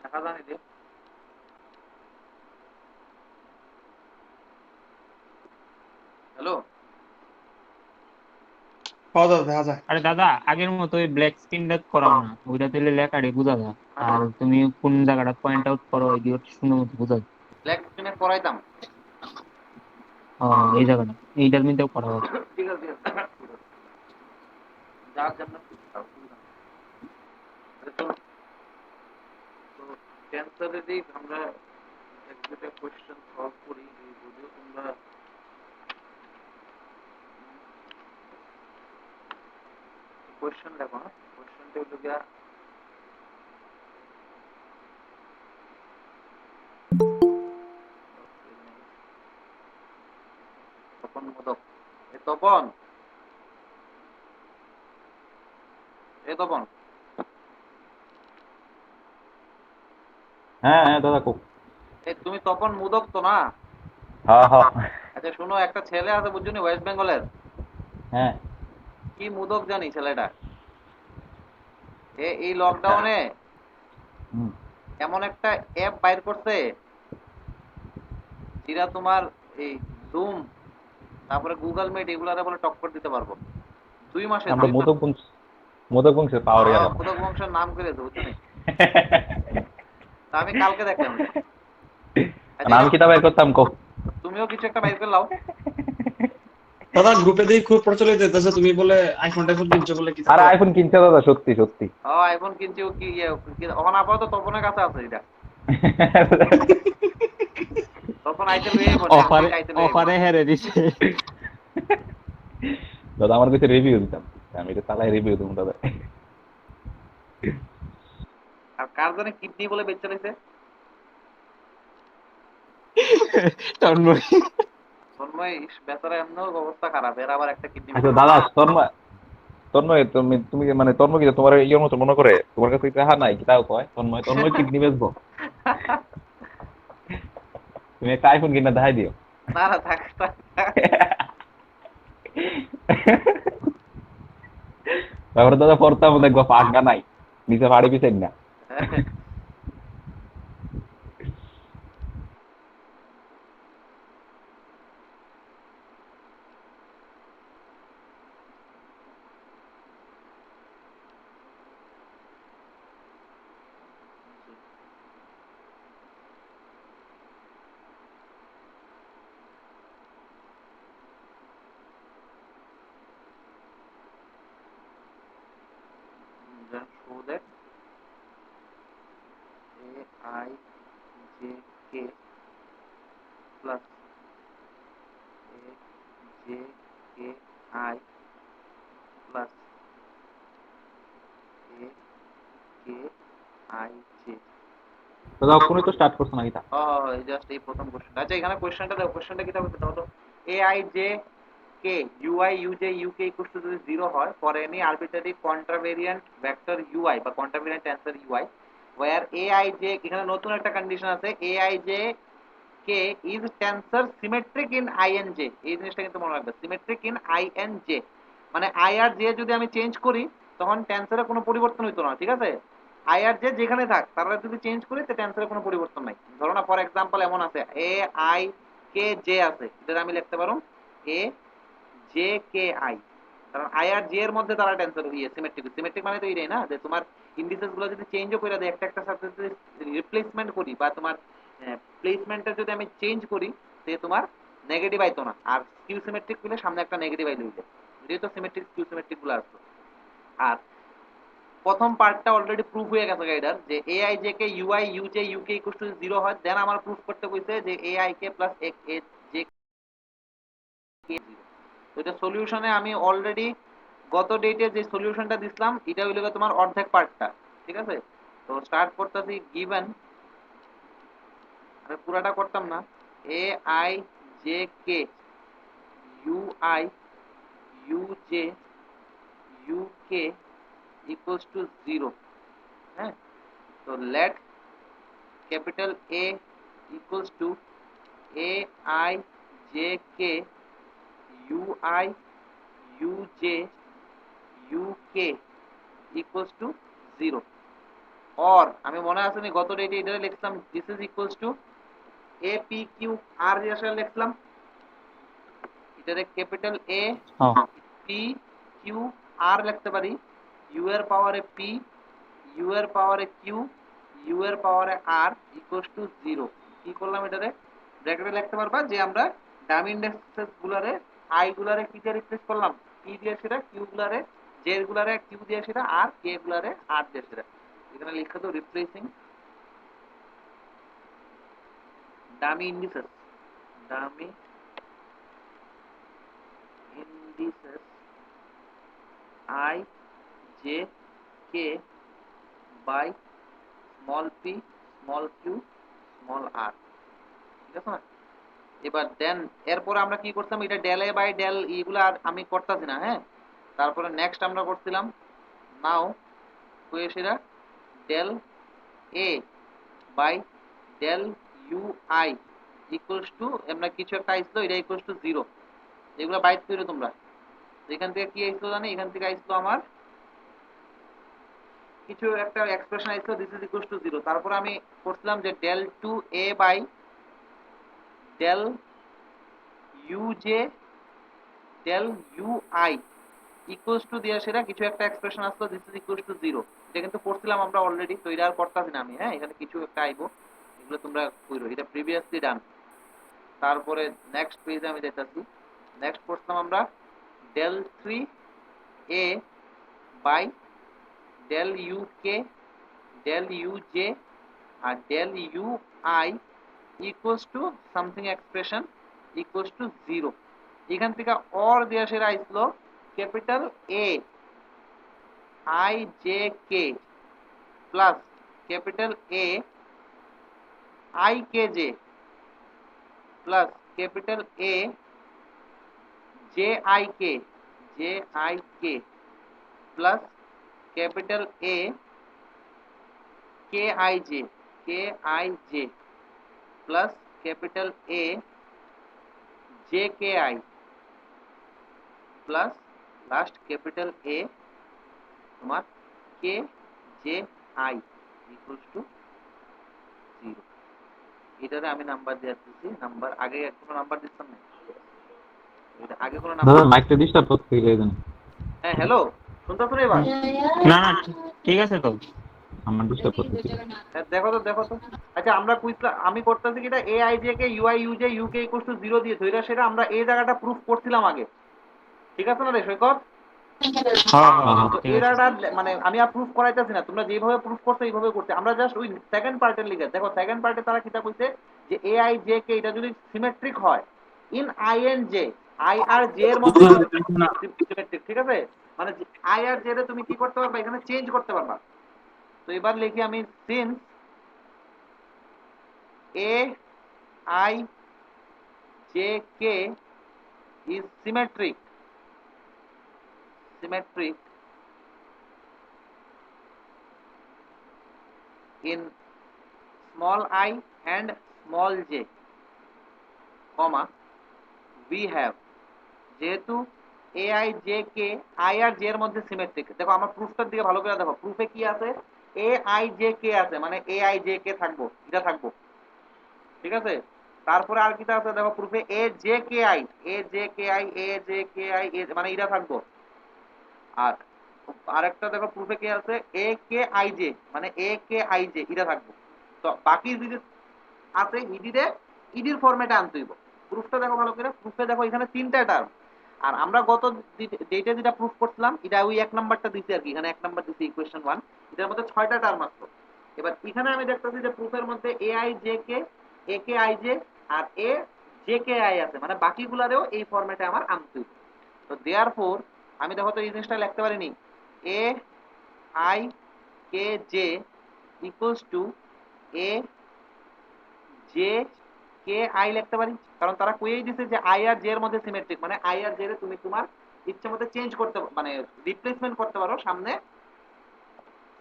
দেখা জানি যে হ্যালো। পাওয়া যাবে, দেখা যায়। আরে দাদা, আগের মতো ওই ব্ল্যাক স্ক্রিনটা করাও না, ওইটা দিলে লেখাটি বোঝা যায়। আর তুমি কোন জায়গাটা পয়েন্ট আউট করো, ওই দিয়ে সুন্দর মতো বোঝা যায়। ব্ল্যাক স্ক্রিনে পড়াইতাম। এই জায়গাটা, এইটার মধ্যেও করা হবে। ঠিক আছে, ঠিক আছে। যার জন্য তো ক্যান্সারেরই আমরা এক দুটা কোয়েশ্চেন সলভ করি, যদিও তোমরা কোয়েশ্চেন দেখো না, কোয়েশ্চেনটা হলো গিয়া তপন মোদক। এ তপন, এ তপন, হ্যাঁ হ্যাঁ দাদা খুব। তুমি তপন মোদক তো না? হ্যাঁ হ্যাঁ। আচ্ছা শোনো, একটা ছেলে আছে বুঝছো নি, ওয়েস্ট বেঙ্গলের। হ্যাঁ। কি মোদক জানি ছেলেটা, এই আচ্ছা। লকডাউনে হুম। এমন একটা অ্যাপ বাইর করছে, যেটা তোমার এই জুম, তারপরে গুগল মিট এগুলারে বলে টক্কর দিতে পারবো 2 মাসে। আমরা মোদক বংশের পাওয়ার ইয়ারা। মোদক বংশের নাম করেছে বুঝছো নি? তা আমি কালকে দেখলাম এটা। আচ্ছা আমি যাও, কি তা বের করতাম কো। তুমিও কিছু একটা বাইর করে লাও। দাদা গ্রুপে দেখি খুব প্রচলিত হইতেছে, তুমি বলে আইফোন টাইফোন কিনছো বলে, কিছু আরে তো। আইফোন কিনছে দাদা, সত্যি সত্যি। আইফোন কিনছি, ও কি ওখানে আপাতত তপনের কাছে আছে এটা। তপন আইতে লই আইবো, নেক্সট অফারে উইক আইতে লই আইবো। অফারে হেরে দিছে। দাদা আমার কাছে রিভিউ দিতাম, আমি এটা চালাই রিভিউ দিতাম দাদা। আর কার জানে কিডনি বলে বেচে লাইছে। তন্ময়। তন্ময় বেচারা এমন অবস্থা খারাপ, এর আবার একটা কিডনি আচ্ছা বেচে দাদা, লাইছে। তন্ময়, তন্ময় তুমি তুমি মানে তন্ময় কি তোমার ইয়ের মতো মনে করে, তোমার কাছে টাকা নাই কি তাও কয় তন্ময়, তন্ময় কিডনি বেচবো? তুমি একটা আইফোন কিনে দেখাই দিও। না না, থাক থাক, থাক। তারপরে দাদা পড়তাম দেখবো পাঙ্গা নাই, নিচে পাড়ি পিছেন না। show that AI JK plus AJKI plus AKIJ। দাদা ওখানে তো স্টার্ট করছো নাকি তা? এই জাস্ট এই প্রথম কোশ্চেন। আচ্ছা এখানে কোশ্চেনটা দেখো, কোশ্চেনটা কি থাকবে দাও তো। AIJK UI UJ UK equals to যদি 0 হয় for any arbitrary contravariant vector UI বা contravariant tensor UI where AIJ, এখানে নতুন একটা কন্ডিশন আছে, AIJ K is tensor symmetric in INJ। এই জিনিসটা কিন্তু মনে রাখবে, symmetric in INJ, মানে I আর J যদি আমি চেঞ্জ করি তখন টেন্সরে কোনো পরিবর্তন হইতো না, ঠিক আছে? I আর J যেখানে থাক, তারপরে যদি চেঞ্জ করি তো টেন্সরে কোনো পরিবর্তন নাই। ধরো না, ফর এক্সাম্পল এমন আছে এ আই কে জে আছে, এটা আমি লিখতে পারো এ জে কে আই, কারণ আই আর জে এর মধ্যে তারা টেন্সর সিমেট্রিক। সিমেট্রিক মানে তো এইটাই না, যে তোমার ইন্ডিসেস গুলো যদি চেঞ্জও করে দেয়, একটা একটা সাথে যদি রিপ্লেসমেন্ট করি বা তোমার প্লেসমেন্টটা যদি আমি চেঞ্জ করি, সে তোমার নেগেটিভ আইতো না। আর কিউ সিমেট্রিক হলে সামনে একটা নেগেটিভ আইলে হইলে, যেহেতু সিমেট্রিক কিউ সিমেট্রিক গুলো আসতো। আর প্রথম পার্টটা অলরেডি প্রুফ হয়ে গেছে গাইডার, যে a i j k u i u j u k equal to 0 হয়, দেন আমার প্রুফ করতে কইছে যে a i k plus a J k 0। তো এটা সলিউশনে আমি অলরেডি গত ডেটে যে সলিউশনটা দিছিলাম, এটা হইলো তোমার অর্ধেক পার্টটা, ঠিক আছে? তো স্টার্ট করতেছি গিভেন, আমি পুরাটা করতাম না। A I J K U I U J U K equals to 0। হ্যাঁ, তো let capital a equals to a I J K U I U J U K equals to 0। Or আমি মনে আছে নি গত ডেটে এটা লিখলাম this is equals to a P q r দিয়ে আসলে লিখলাম এটারে ক্যাপিটাল এ হ্যাঁ পি কিউ আর লিখতে পারি ইউ এর পাওয়ারে পি ইউ এর পাওয়ারে কিউ ইউ এর পাওয়ারে আর ইকুয়ালস টু 0 কি করলাম এটারে ব্র্যাকেটে লিখতে পারবা যে আমরা ডামি ইন্ডেক্সেস গুলারে আই গুলারে কি দিয়ে রিপ্লেস করলাম পি দিয়ে সেটা কিউ গুলারে জে গুলারে কিউ দিয়ে সেটা আর কে গুলারে আর দিয়ে সেটা এখানে লিখে দাও replacing dummy indices dummy indices I j k by small p small q small r ঠিক আছে না এবার দেন এরপর আমরা কি করতাম এটা ডেল এ বাই ডেল এগুলো আর আমি করতেছি না হ্যাঁ তারপরে নেক্সট আমরা করছিলাম নাও কই সেটা del A by del you I equals to আমরা কিছু একটা আইছিল এটা ইকুয়ালস টু 0 এগুলো বাইট করো তোমরা এখান থেকে কি আইছিল জানি এখান থেকে আইছিল আমার কিছু একটা এক্সপ্রেশন আইছিল দিস ইজ ইকুয়ালস টু 0 তারপর আমি করছিলাম যে del two A by del you J del you I equals to দিয়ে সেটা কিছু একটা এক্সপ্রেশন আসলো দিস ইজ ইকুয়ালস টু 0 এটা কিন্তু করছিলাম আমরা অলরেডি তো এটা আর করতেছি না আমি হ্যাঁ এখানে কিছু একটা আইবো এগুলো তোমরা কইরো এটা প্রিভিয়াসলি ডান তারপরে নেক্সট পেজে আমি দেখাচ্ছি নেক্সট করছিলাম আমরা del 3 a by del u k del you j আর del you I equals to something expression equals to 0 এখান থেকে অর দেওয়া সেটা আইসলো capital a I J k plus capital a i k j plus capital a J i k plus capital a K I j plus capital a J K i plus last capital a তোমার k j i equals to 0 এটারে আমি number দিয়ে দিচ্ছি number আগে কোনো number দিতাম না এটা আগে কোনো নাম্বার দাদা মাইকটা ডিস্টার্ব করতে এই জন্য হ্যাঁ হ্যালো শুনতেছো এবার না না ঠিক আছে তো আমার ডিস্টার্ব করতেছে হ্যাঁ, দেখো তো আচ্ছা আমরা কুইজটা আমি করতেছি কি এটা A I J K U I U J U K equals to 0 দিয়ে ধইরা সেটা আমরা এই জায়গাটা প্রুফ করছিলাম আগে ঠিক আছে না রে সৈকত হ্যাঁ হ্যাঁ তো ঠিক এই আছে জায়গাটা মানে আমি আর প্রুফ করাইতেছি না তোমরা যেভাবে প্রুফ করছো এইভাবে করতে আমরা জাস্ট ওই সেকেন্ড পার্টের লিখে দেখো সেকেন্ড পার্টে তারা কিটা কইছে যে এ আই জে কে এটা যদি সিমেট্রিক হয় in I and J I আর জে এর মধ্যে সিমেট্রিক ঠিক আছে মানে আই আর জে রে তুমি কি করতে পারবা এখানে চেঞ্জ করতে পারবা তো এবার লিখি আমি since A I J K is symmetric in small I and small j comma we have যেহেতু A I J K I আর জে এর মধ্যে সিমেট্রিক দেখো আমার প্রুফটার দিকে ভালো করে দেখো প্রুফে কি আছে এ আই জে কে আছে মানে এ আই জে কে থাকবো এটা থাকবো ঠিক আছে তারপরে আর কিটা আছে দেখো প্রুফে এ জে কে আই মানে এটা থাকবো আর আরেকটা দেখো প্রুফে কি আছে এ কে আই জে মানে এ কে আই জে এটা থাকবো তো বাকি যদি আছে ইডিরে ইডির ফরম্যাটে আনতে হইব প্রুফটা দেখো ভালো করে প্রুফে দেখো এখানে তিনটা টার্ম আর আমরা গত ডেটে যেটা প্রুফ করছিলাম এটা ওই এক নাম্বারটা দিছি আর কি এখানে এক নাম্বার দিছি ইকুয়েশন 1 এটার মধ্যে 6টা টার্ম আসলো এবার এখানে আমি দেখতেছি যে প্রুফের মধ্যে A I J K A K I J আর এ জে কে আই আছে মানে বাকিগুলারেও এই ফরম্যাটে আমার আনতে হইব তো দেয়ারফর আমি দেখো তো এই জিনিসটা লিখতে পারিনি এ i k J equals to A J K I লিখতে পারি কারণ তারা কইই দিছে যে আই আর জে এর মধ্যে সিমেট্রিক মানে আই আর জে এর তুমি তোমার ইচ্ছা মতো চেঞ্জ করতে মানে রিপ্লেসমেন্ট করতে পারো সামনে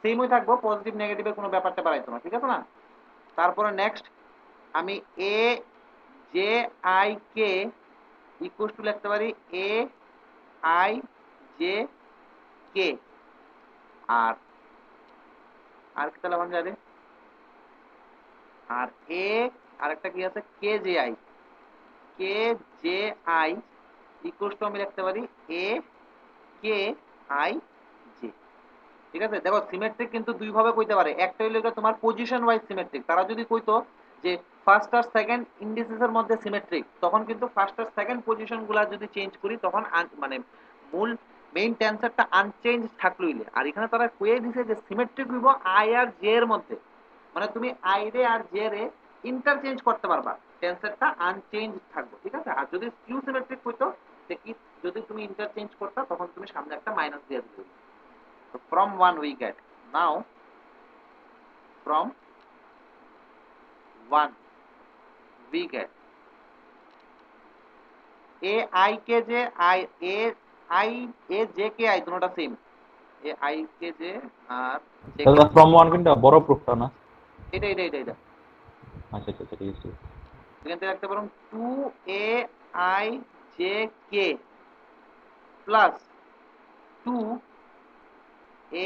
সেমই থাকবো পজিটিভ নেগেটিভের কোনো ব্যাপারটা বাড়াইতো না ঠিক আছে না তারপরে নেক্সট আমি A J i K equals two লিখতে পারি এ আই জে কে আর আর কি তাহলে যায় রে, আর এ আরেকটা কি আছে কে j i, k j i equals to আমি লিখতে পারি এ কে আই জে। ঠিক আছে, দেখো সিমেট্রিক কিন্তু দুই ভাবে কইতে পারে, একটা হইলো গিয়ে তোমার পজিশন ওয়াইজ সিমেট্রিক। তারা যদি কইতো যে ফার্স্ট আর সেকেন্ড ইন্ডিসেসের মধ্যে সিমেট্রিক, তখন কিন্তু ফার্স্ট আর সেকেন্ড পজিশন গুলা যদি চেঞ্জ করি তখন মানে মূল মেইন টেন্সারটা আনচেঞ্জ থাকলো ইলে। আর এখানে তারা কয়ে দিছে যে সিমেট্রিক হইব আই আর জে এর মধ্যে, মানে তুমি আই রে আর জে রে ইন্টারচেঞ্জ করতে পারবা, টেন্সারটা আনচেঞ্জ থাকবে। ঠিক আছে, আর যদি স্কিউ সিমেট্রিক হইতো যে কি যদি তুমি ইন্টারচেঞ্জ করতা তখন তুমি সামনে একটা মাইনাস দিয়ে দিতে। So from 1 we get, now from 1 we get a I k j I a I a j k I দুটোটা same, a I k j আর j k তাহলে ফ্রম ওয়ান কিন্তু বড় প্রুফটা না। এটা আচ্ছা আচ্ছা আচ্ছা, ঠিক আছে। এখান থেকে রাখতে পারো 2 a I j k plus 2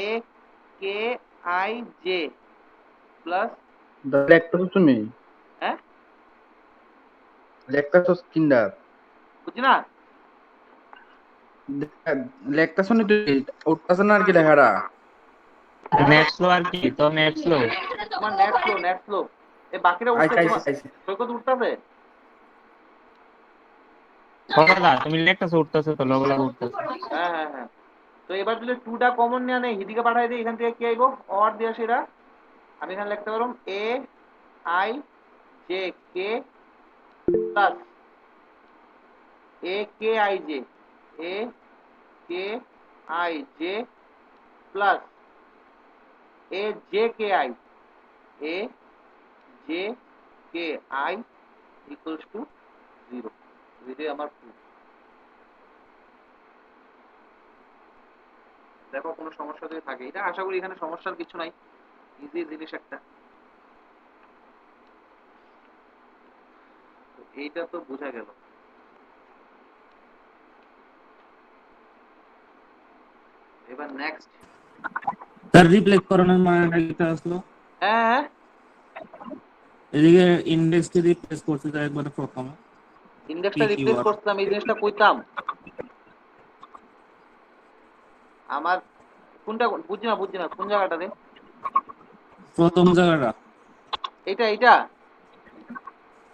a k I j plus, লেখতেছো তুমি, হ্যাঁ লেখতেছো কিন্ডার, বুঝছি না, লেখতেছো নি তুমি, উঠতেছো না আর কি লেখাটা। নেট স্লো আর কি, তো নেট স্লো। তোমার নেট স্লো, এই বাকিরা উঠছে, আইসা তোমার আইসা আইসা সৈকত উঠতেছে। কথা তুমি লেখতেছো উঠতেছো তো লগে লগে উঠতেছো। হ্যাঁ হ্যাঁ হ্যাঁ, তো এবার যদি টুটা কমন নেওয়া নেই হিদিকে পাঠাই দিই, এখান থেকে কি আইব অর দিয়ে সেটা আমি এখানে লিখতে পারলাম A I J k plus A K I J, A K I j plus a J K I, A J K I equals to 0। এটাই আমার proof। দেখো কোনো সমস্যা যদি থাকে, এটা আশা করি এখানে সমস্যার কিছু নাই, ইজি জিনিস একটা। তো এইটা তো বোঝা গেল। এবার নেক্সট, তার রিপ্লেস করানোর মানেটা কি আসলো? হ্যাঁ এদিকে ইন্ডেক্সকে রিপ্লেস করতে যায় একবার প্রথমে ইন্ডেক্সটা রিপ্লেস পিকিউআর করতাম, এই জিনিসটা কইতাম আমার কোনটা বুঝছি না কোন জায়গাটা রে, প্রথম জায়গাটা এইটা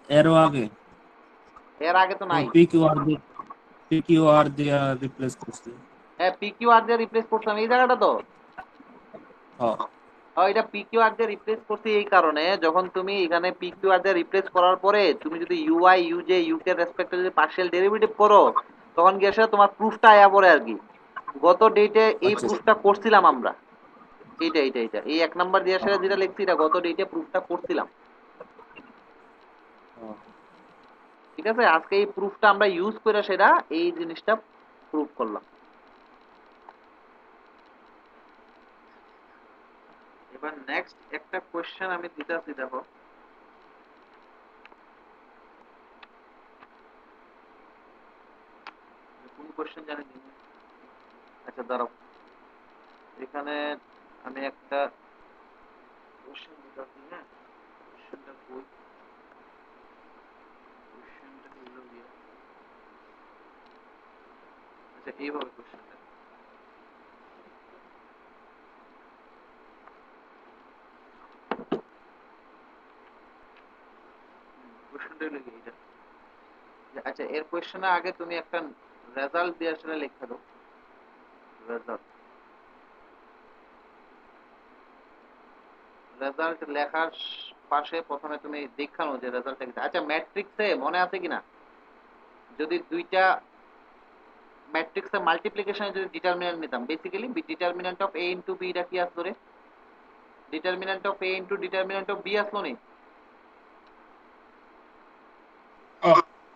এরও আগে এর আগে তো ও নাই। পিকিউআর দিয়ে রিপ্লেস করছে। হ্যাঁ পিকিউ আর দিয়ে রিপ্লেস করতাম এই জায়গাটা তো, হ্যাঁ এটা পিকিউ আর দিয়ে রিপ্লেস করছি এই কারণে, যখন তুমি এখানে পিকিউ আর দিয়ে রিপ্লেস করার পরে তুমি যদি ইউআই ইউজে ইউকে রেসপেক্টে যদি পার্শিয়াল ডেরিভেটিভ করো তখন গিয়ে এসে তোমার প্রুফটা আয়া পড়ে আর কি। গত ডেটে এই আচ্ছা প্রুফটা করছিলাম আমরা, এইটা এই 1 নাম্বার দিয়ে আসলে যেটা লিখছি এটা গত ডেটে প্রুফটা করছিলাম। হ্যাঁ। ঠিক আছে, আজকে এই প্রুফটা আমরা ইউজ করে সেটা এই জিনিসটা প্রুফ করলাম। এবার নেক্সট একটা কোশ্চেন আমি দিতেছি, দেখো কোন কোশ্চেন জানি নি। আচ্ছা দাঁড়াও, এখানে আমি একটা কোশ্চেন দিতেছি, হ্যাঁ কোশ্চেনটা কই, কোশ্চেনটা হলো গিয়ে আচ্ছা এইভাবে কোশ্চেনটা, কোশ্চেনটা হলো গিয়ে এটা যে, আচ্ছা এর কোশ্চেনে আগে তুমি একটা রেজাল্ট দিয়ে আসলে লেখা দাও, রেজাল্ট রেজাল্ট লেখার পাশে প্রথমে তুমি দেখানো যে রেজাল্টটা কি। আচ্ছা ম্যাট্রিক্সে মনে আছে কিনা, যদি দুইটা ম্যাট্রিক্সে মাল্টিপ্লিকেশনে যদি ডিটারমিন্যান্ট নিতাম, basically determinant of A into B এটা কি আসলো রে, determinant of A into determinant of B আসলো নি।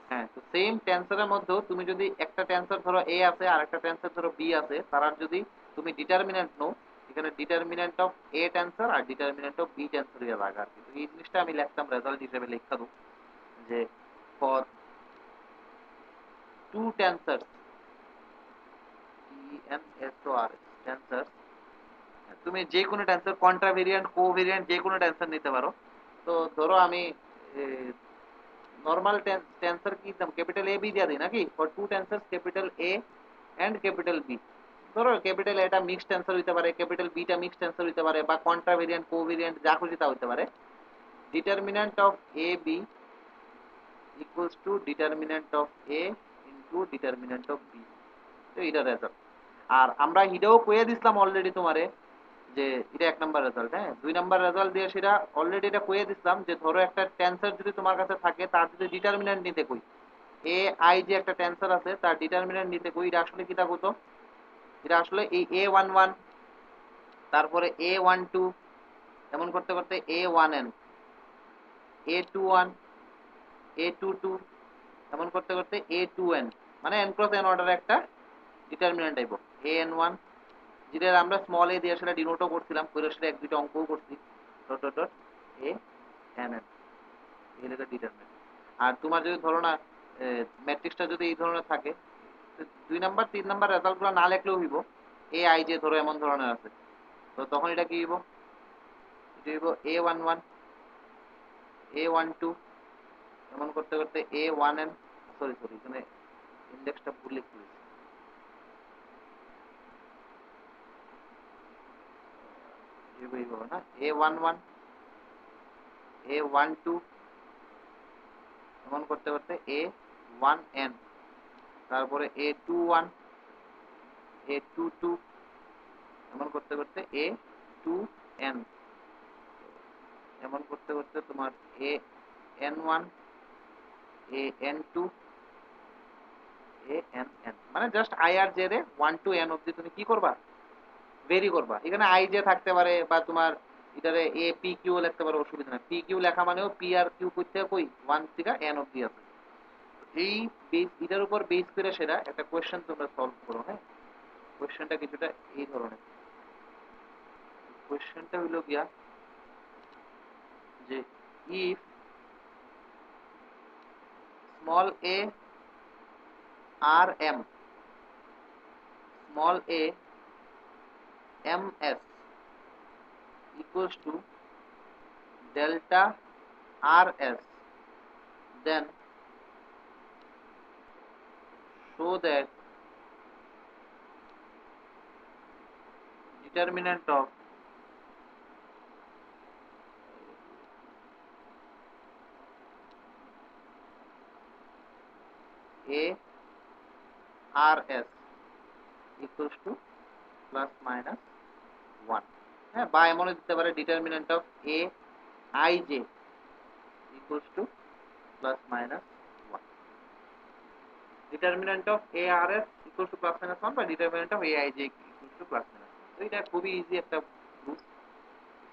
হ্যাঁ, তো সেম টেন্সরের মধ্যেও তুমি যদি একটা টেন্সর ধরো এ আছে আর একটা টেন্সর ধরো বি আছে, তার যদি তুমি ডিটারমিন্যান্ট নো, এখানে ডিটারমিন্যান্ট অফ এ টেন্সর আর determinant of b tensor yeah লাগা আর কি। তো এই জিনিসটা আমি লিখতাম রেজাল্ট হিসেবে লেখা দেবো যে ফর টু টেন্সর tensors, তুমি যে কোনো টেন্সর কন্ট্রাভেরিয়েন্ট কোভেরিয়েন্ট যে কোনো টেন্সর নিতে পারো। তো ধরো আমি নর্মাল টেন্সর কি দিতাম, ক্যাপিটাল এ বি দিয়ে দিই নাকি, for two tensor capital A and capital B. ধরো ক্যাপিটাল এটা মিক্সড টেন্সর হইতে পারে, ক্যাপিটাল বিটা মিক্সড টেন্সর হইতে পারে, বা কন্ট্রাভেরিয়েন্ট কোভেরিয়েন্ট যা খুশি তা হইতে পারে। Determinant of A B equals to determinant of A into determinant of B. তো এটা রেজাল্ট। আর আমরা এটাও কয়ে দিছিলাম অলরেডি তোমারে যে এটা 1 নাম্বার রেজাল্ট। হ্যাঁ, 2 নাম্বার রেজাল্ট দিয়ে সেটা অলরেডি এটা কয়ে দিছিলাম যে ধরো একটা টেন্সর যদি তোমার কাছে থাকে তার যদি ডিটারমিন্যান্ট নিতে কই, এ আই যে একটা টেন্সর আছে তার ডিটারমিন্যান্ট নিতে কই, এটা আসলে কিটা কত, এটা আসলে এই A11 তারপরে A12 এমন করতে করতে A1n A21 A22 এমন করতে করতে A2n, মানে n ক্রস n অর্ডারে একটা ডিটারমিন্যান্ট আইব। an1 যেটা আমরা স্মল এ দিয়ে সেটা ডিনোটও করছিলাম, করে সেটা 1-2টা অঙ্কও করছি, dot dot dot A N N এই লেখা ডিটারমিন্যান্ট। আর তোমার যদি ধরো না ম্যাট্রিক্সটা যদি এই ধরনের থাকে, 2 নাম্বার 3 নাম্বার রেজাল্টগুলো না লেখলেও হইব, এ আই যে ধরো এমন ধরনের আছে, তো তখন এটা কি হইব, এটা হইব A11 A12 এমন করতে করতে A1n, সরি এখানে ইন্ডেক্সটা ভুল লিখে দিয়েছি, এইভাবে না, A11 A12 এমন করতে করতে A1n, তারপরে A21 A22 এমন করতে করতে A2n, এমন করতে করতে তোমার AN1 AN2 ANN, মানে জাস্ট আই আর জে রে 1 to n অবধি তুমি কি করবা, ভেরি করবা। এখানে আই জে থাকতে পারে বা তোমার এটারে এ পি কিউ লিখতে পারো, অসুবিধা নাই। পি কিউ লেখা মানেও পি আর কিউ করতে কই 1 থেকে n অবধি আছে। এই বেস, এটার উপর বেস করে সেটা একটা কোশ্চেন তোমরা সলভ করো। হ্যাঁ, কোশ্চেনটা কিছুটা এই ধরনের। কোশ্চেনটা হইল গিয়া যে if small A R M small A M S equals to delta rs, then show that determinant of a rs equals to plus minus 1। হ্যাঁ, বা এমনও দিতে পারে determinant of A I J equals to plus minus 1। Determinant of A R S equals to plus minus 1 বা determinant of A I J equals to plus minus 1। তো এটা খুবই easy একটা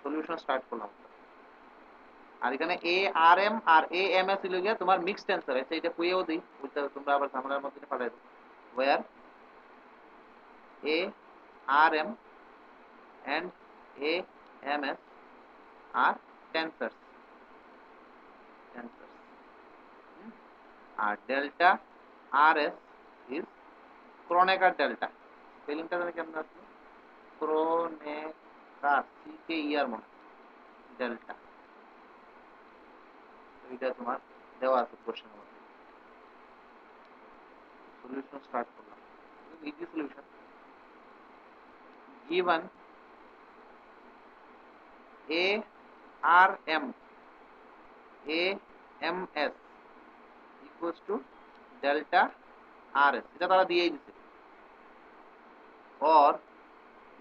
সলিউশন স্টার্ট করলাম। আর এখানে এ আর এম আর a M s হইল গিয়া তোমার মিক্সড টেন্সর আছে, এটা কইও দিই, বুঝতে তোমরা আবার ঝামেলার মধ্যে পাঠাই দাও। Where A R M and AMS are tensors, আর delta RS is Kronecker delta। স্পেলিংটা জানি কেমন আছে, Kronecker CKER মনে, ডেল্টা। এটা তোমার দেওয়া আছে কোশ্চেনের মধ্যে। সলিউশন স্টার্ট করলাম, easy solution. given ARM AMS equals to delta RS, এটা তারা দিয়েই দিছে, or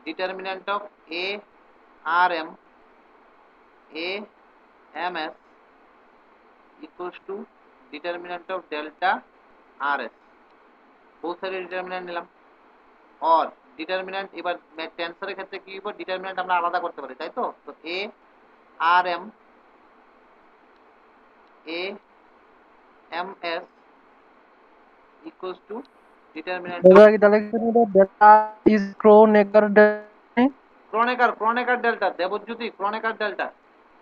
determinant of ARM AMS equals to determinant of delta RS, both সাইডে ডিটারমিন্যান্ট নিলাম। or ডিটারমিন্যান্ট এবার টেন্সরের ক্ষেত্রে কি হইব, ডিটারমিন্যান্ট আমরা আলাদা করতে পারি, তাই তো। তো ARM AMS equals to determinant of Kronecker delta. Debjyoti, Kronecker delta,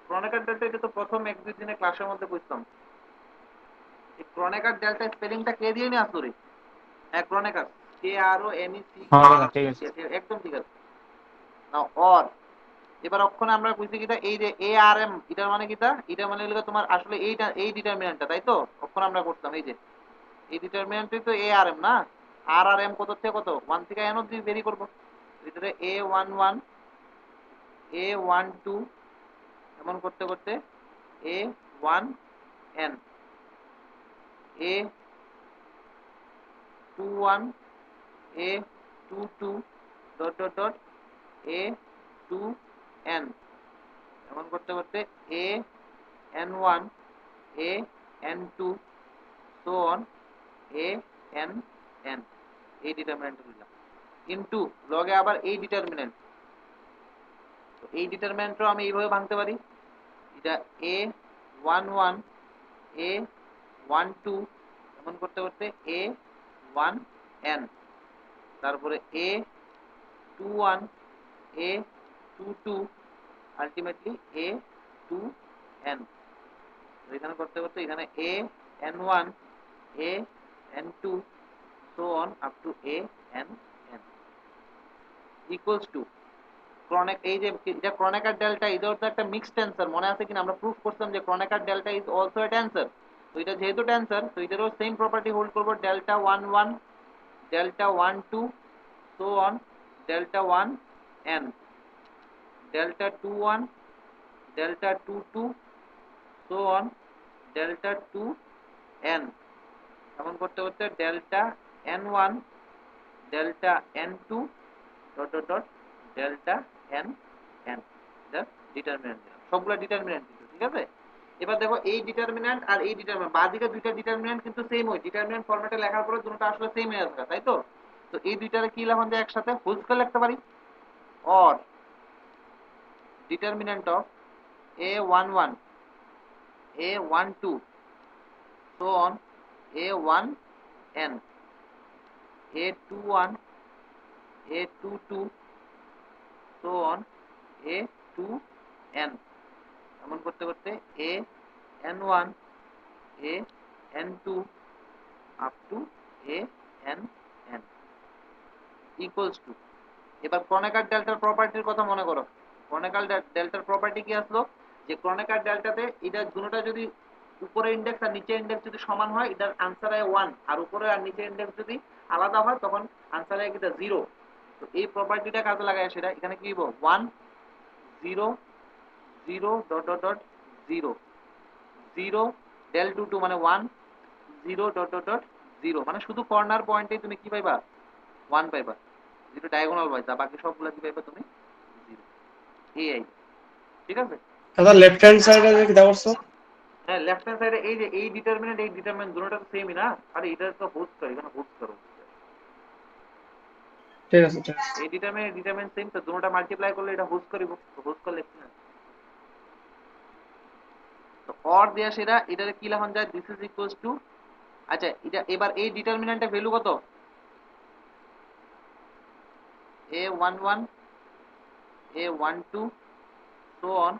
Kronecker delta এটা তো প্রথম 1-2 দিনের ক্লাসের মধ্যে বুঝতাম। এই ক্রনেকার ডেল্টা স্পেলিংটা কে দিয়ে নি আসলে, হ্যাঁ ক্রনেকার, KRONEC, হ্যাঁ ঠিক আছে। একদম ঠিক আছে। নাও or এবার অক্ষণে আমরা বুঝছি কিটা এই যে এ আর এম এটার মানে কিটা, এটা মানে হলো তোমার আসলে এইটা এই ডিটারমিনেন্টটা, তাই তো অক্ষণ আমরা করতাম এই যে এই ডিটারমিনেন্টই তো এ আর এম না, আর আর এম কত থেকে কত 1 থেকে n অবধি বেরি করব, ভিতরে a11 a12 এমন করতে করতে a1n a21 a22 dot dot dot a2n এমন করতে করতে an1 an2 so on ann এই ডিটারমিনেন্ট দিলাম ইনটু লগে আবার এই ডিটারমিনেন্ট, তো এই ডিটারমিনেন্টও আমি এইভাবে ভাঙতে পারি, এটা a11 a12 এমন করতে করতে a1n, তারপরে a21 a22 আলটিমেটলি a2n, এখানে করতে করতে এখানে an1 an2 so on up to ann equals to chronic, এই যে এটা ক্রনিকার ডেল্টা এটাও তো একটা মিক্সড টেন্সর, মনে আছে কিনা আমরা প্রুফ করছিলাম যে ক্রনিকার delta is also a tensor, তো এটা যেহেতু টেন্সর তো এটারও সেম প্রপার্টি হোল্ড করব, delta 11 delta 12 so on delta 1n delta 21 delta 22 so on delta 2n এমন করতে করতে delta n1 delta n2 dot dot dot delta n এটা ডিটারমিনেন্ট, সবগুলা ডিটারমিনেন্ট কিন্তু ঠিক আছে। এবার দেখো এই ডিটারমিনেন্ট আর এই ডিটারমিনেন্ট বাদিকে দুইটা ডিটারমিনেন্ট কিন্তু সেম হয়, ডিটারমিনেন্ট ফরম্যাটে লেখার পরে দুটোটা আসলে সেম হয়ে যাবে, তাই তো। তো এই দুইটারে কি লিখলাম যে একসাথে হোল স্কয়ার লিখতে পারি, or determinant of a11 a12 so on a1n a21 a22 so on a2n এমন করতে করতে an1 an2 up to ann equals to, এবার ক্রনিকার ডেল্টার প্রপার্টির কথা মনে করো, ক্রনিকাল ডেল্টার প্রপার্টি কি আসলো যে ক্রনিকার ডেল্টাতে এটা দুটোটা যদি উপরে ইনডেক্স আর নিচে ইনডেক্স যদি সমান হয় এটার आंसर হয় 1, আর উপরে আর নিচে ইনডেক্স যদি আলাদা হয় তখন आंसर হয় এটা 0। তো এই প্রপার্টিটা কাজে লাগায় সেটা এখানে কি দিব 1 0 0 ডট ডট ডট 0 0 del 2 মানে 1 0 ডট ডট ডট 0 মানে শুধু কর্নার পয়েন্টে তুমি কি পাইবা 1 পাইবা, যেটা ডায়াগোনাল ওয়াইজ, আর বাকি সবগুলা কি পাইবা তুমি 0, এই ঠিক আছে। দাদা লেফট হ্যান্ড সাইডে কি দাও করছো? হ্যাঁ লেফট হ্যান্ড সাইডে এই যে এই ডিটারমিনেন্ট দুটোটা তো সেমই না, আরে এটা তো হোস্ট করে, এখানে হোস্ট করো, ঠিক আছে ঠিক আছে। এই ডিটারমিনেন্ট সেম তো দুটোটা মাল্টিপ্লাই করলে এটা হোস্ট করিব, তো হোস্ট করলে কি হয়, তো অর দেয়া সেটা এটারে কি লেখা যায় দিস ইজ ইকুয়ালস টু, আচ্ছা এটা এবার এই ডিটারমিনেন্টের ভ্যালু কত a11 a12 so on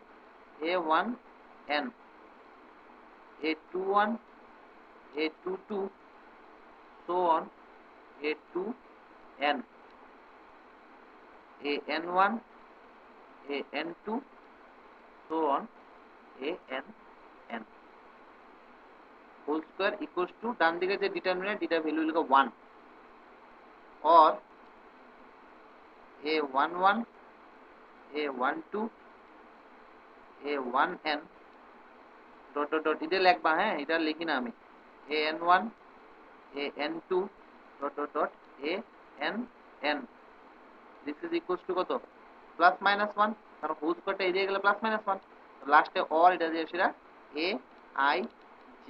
a1n a21 a22 so on a2n an1 an2 so on ann whole square equals to ডান দিকে যে ডিটারমিনেন্ট এটা ভ্যালু লিখো 1 or a11 a12 a1n dot dot dot এটা লিখবা, হ্যাঁ এটা লিখি না আমি, an1 an2 dot dot dot ann this is equals two কত প্লাস মাইনাস 1, কারণ হোল স্কয়ারটা এই দিকে গেলে প্লাস মাইনাস 1, লাস্টে অর এটা দিয়ে সেটা a i j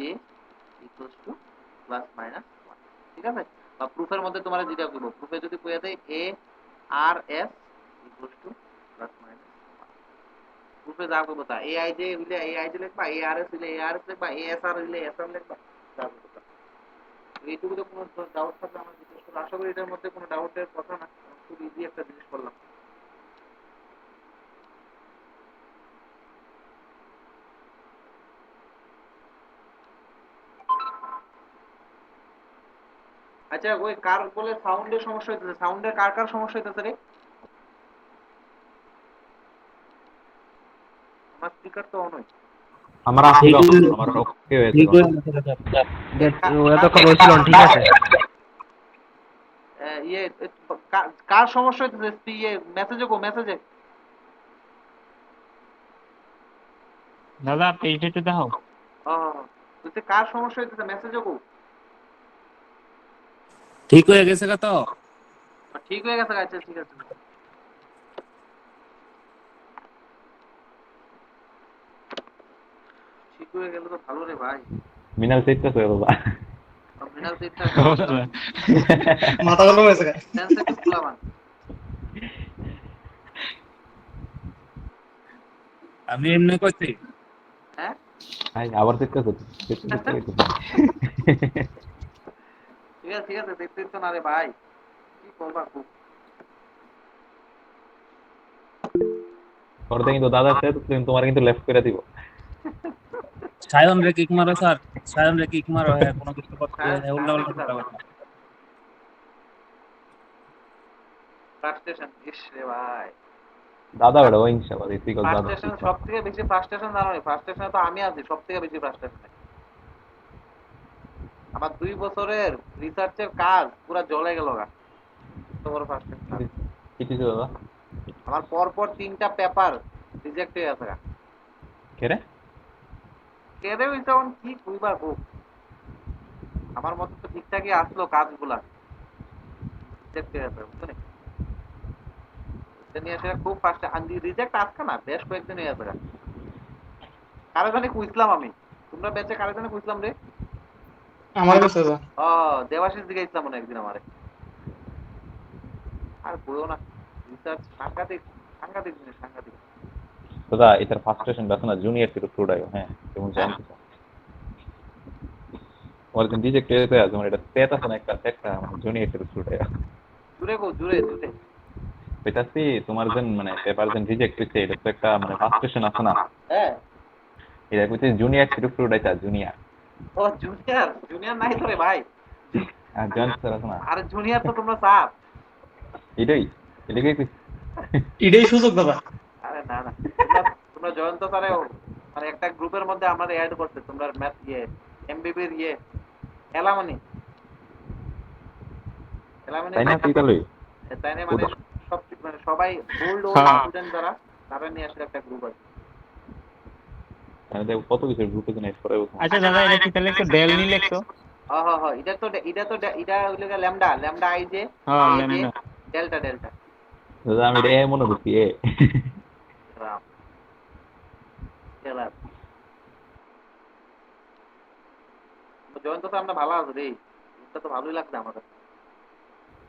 equals to plus minus 1, ঠিক আছে। বা প্রুফের মধ্যে তোমরা যেটা করব, প্রুফে যদি কইয়া দেয় a r s equals to plus minus 1, প্রুফে যা করব তা a i j হইলে a i j লিখবা, a r s হইলে a r s লিখবা, a s r হইলে s r লিখবা, যা করব তা। এইটুকুতে কোনো ডাউট থাকলে আমার জিজ্ঞেস করো, আশা করি এটার মধ্যে কোনো ডাউটের কথা না, খুব ইজি একটা জিনিস করলাম। আচ্ছা ওই কার বলে সাউন্ডের সমস্যা হইতেছে, সাউন্ডের কার কার সমস্যা হইতেছে রে? আমার স্পিকার তো অন হয়েছে। আমার আসছিল আমার ওকে হয়েছে ঠিক হয়ে গেছে স্যার ওরা তো খবর ছিল ঠিক আছে ইয়ে কার সমস্যা হইতেছে? ইয়ে মেসেজে গো, মেসেজে। দাদা পেজটা একটু দেখাও। বলছে কার সমস্যা হইতেছে? মেসেজে গো। ঠিক হয়ে গেছে তো ঠিক হয়ে গেছে, আচ্ছা ঠিক আছে। ঠিক হয়ে গেল তো ভালো রে ভাই। মিনাল চেষ্টা করে বাবা মৃণাল তিনটা ও দাদা, মাথা গরম হয়েছে গা। সেন্সিটিভ প্লাবান। আমি এমনি করছি হ্যাঁ ভাই আবার চেষ্টা করছি চেষ্টা করছি ঠিক আছে ঠিক আছে, দেখতে তো না রে ভাই, কি করবা খুব। পরে কিন্তু দাদা আছে তোমার কিন্তু লেফট করে দিব সায়ন রে কিক মারো স্যার সায়ন রে কিক মারো হ্যাঁ কোনো কিছু করতে উল্টা উল্টা কথা বলবে ফ্রাস্ট্রেশন, ইস রে ভাই। দাদা বেড়া ও ইনশাআল্লাহ ঠিক আছে দাদা ফ্রাস্ট্রেশন, সব থেকে বেশি ফ্রাস্ট্রেশন জানো নি? ফ্রাস্ট্রেশনে তো আমি আছি সব থেকে বেশি ফ্রাস্ট্রেশনে। আমার 2 বছরের রিসার্চের কাজ পুরো জ্বলে গেল গা, এত বড় ফ্রাস্ট্রেশন। কি কিছু দাদা আমার পরপর 3টা পেপার রিজেক্ট হয়ে গেছে গা। কে রে কেড়ে হইছে, এখন কি কইবা খুব। আমার মতে তো ঠিকঠাকই আসলো কাজগুলা, রিজেক্ট হয়ে গেছে, বুঝছো নি? এটা নিয়ে আসলে খুব ফার্স্ট রিজেক্ট আসছে না, বেশ কয়েকদিন হয়ে গেছে গা। কারে জানি কইছিলাম আমি, তোমরা বেঁচে কারে জানি কইছিলাম রে? আমার কাছে যা। দেবাশিস দিকে ইসলাম মনে একদিন আমারে। আর বইও না, রিসার্চ সাংঘাতিক, সাংঘাতিক জিনিস, সাংঘাতিক। দাদা এটার ফ্রাস্ট্রেশন আছে না জুনিয়র থেকে ছুড়াইও হ্যাঁ কেমন জানতে চাও ওর দিন রিজেক্ট হয়ে যায় যেমন এটা সেট আছে না একটা মানে জুনিয়র থেকে ছুড়াইও জুড়ে গো, জুড়ে জুড়ে। বেটাসি তোমার যেন মানে পেপার যেন রিজেক্ট হইছে এটা তো একটা মানে ফ্রাস্ট্রেশন আছে না হ্যাঁ, এটা কইছে জুনিয়র থেকে ছুড়াইতা জুনিয়র ও জুনিয়র, জুনিয়র নাই তো রে ভাই। আর জয়েন্ট স্যার আছে না আরে জুনিয়র তো তোমরা স্যার। এটাই এটাকে কইছে এটাই সুযোগ দাদা। আরে না না, তোমরা জয়ন্ত স্যারে মানে একটা গ্রুপের মধ্যে আমাদের অ্যাড করতে, তোমরা ম্যাথ ইয়ে এমবিবির ইয়ে এলামনি, এলামনি তাই না তুই তাহলে তাই না, মানে সব মানে সবাই ওল্ড হ্যাঁ। স্টুডেন্ট যারা, তারা নিয়ে আসলে একটা গ্রুপ আছে। আমি দেখো কত কিছু গ্রুপে জয়েন করে আচ্ছা দাদা এটা কি তাহলে একটু ডেল নি লিখছো? হ্যাঁ, এটা হইলো গিয়ে ল্যামডা, ল্যামডা আই জে হ্যাঁ A J lambda. Delta delta. দাদা আমি রে মনে করছি এ রাম খেলার জয়ন্ত স্যার, আমরা ভালো আছি রে, এটা তো ভালোই লাগছে আমাদের।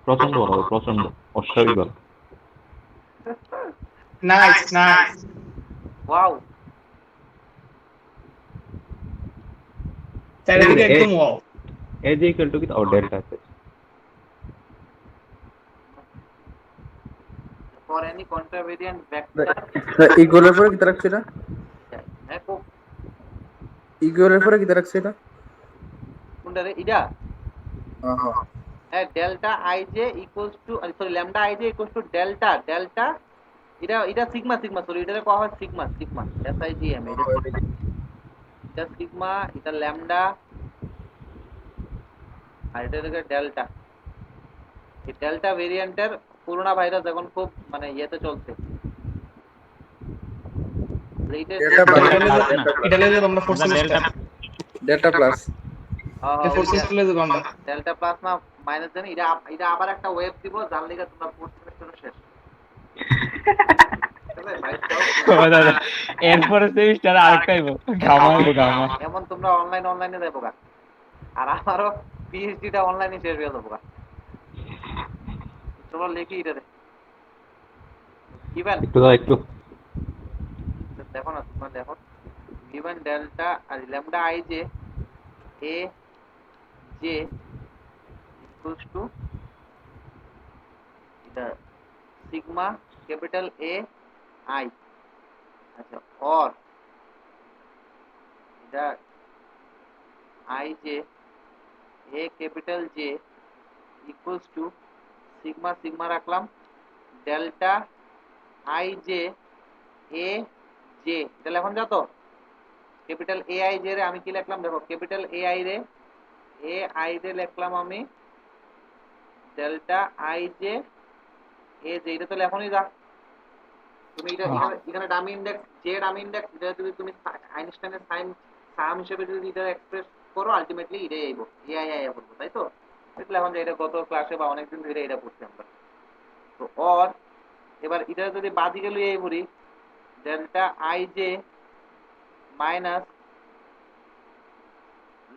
প্রচন্ড ভালো প্রচন্ড অস্বাভাবিক ভালো নাইস নাইস। ওয়াও, চারিদিকে একদম ওয়াও। এ যে ইকুয়াল টু কি ও ডেল্টা আছে for any contravariant vector ইকুয়ালের পরে কি রাখছে এটা হ্যাঁ খুব ইকুয়ালের পরে কি রাখছে এটা কোনটা রে ইডা হ্যাঁ হ্যাঁ delta I J equals to sorry lambda I J equals to delta delta এটা সিগমা সিগমা সরি এটারে কোয়া হয় sigma sigma S I G M এটা সিগমা, এটা ল্যামডা, আর এটা হচ্ছে ডেল্টা। এই ডেল্টা ভেরিয়েন্টের করোনা ভাইরাস এখন খুব মানে ইয়েতে চলছে। এটা লেগে আমরা ফোর্থ দাদা semester. Delta delta plus fourth semester লেগে আমরা। ডেল্টা প্লাস না মাইনাস জানি, এটা আবার একটা ওয়েব দিব যার লিগে তোমরা ফোর্থ সেমিস্টারে শেষ। তবে ভাই ও দাদা এরপরে সেমিস্টার আরেকটা আইবো গামাইবো গামা। এমন তোমরা অনলাইনে যাবো গা, আর আমারও পিএইচডিটা অনলাইনে শেষ হয়ে যাবো গা। তোমরা লিখি এটা ইভেন একটু দাও একটু দেখো না, তোমরা দেখো ইভেন ডেল্টা আর lambda I J A j equals to এটা সিগমা ক্যাপিটাল এ আই, আচ্ছা और এটা i J a capital j equals to sigma sigma রাখলাম delta I J A j, এটা লেখন যা তো ক্যাপিটাল এ আই জে রে আমি কি লিখলাম দেখো, ক্যাপিটাল এ আই রে লিখলাম আমি delta I J A j, এটা তো লেখনই যা তুমি এটা এখানে dummy index J dummy index, এটা যদি তুমি আইনস্টাইনের সাইন সাম হিসেবে যদি এটা এক্সপ্রেস করো আলটিমেটলি এটাই আইবো, এ আই আই বলবো, তাই তো? এটা এখন যে এটা গত ক্লাসে বা অনেকদিন ধরে এটা পড়ছি আমরা। তো অর এবার এটা যদি বাদিকে লইয়ে পড়ি delta I J minus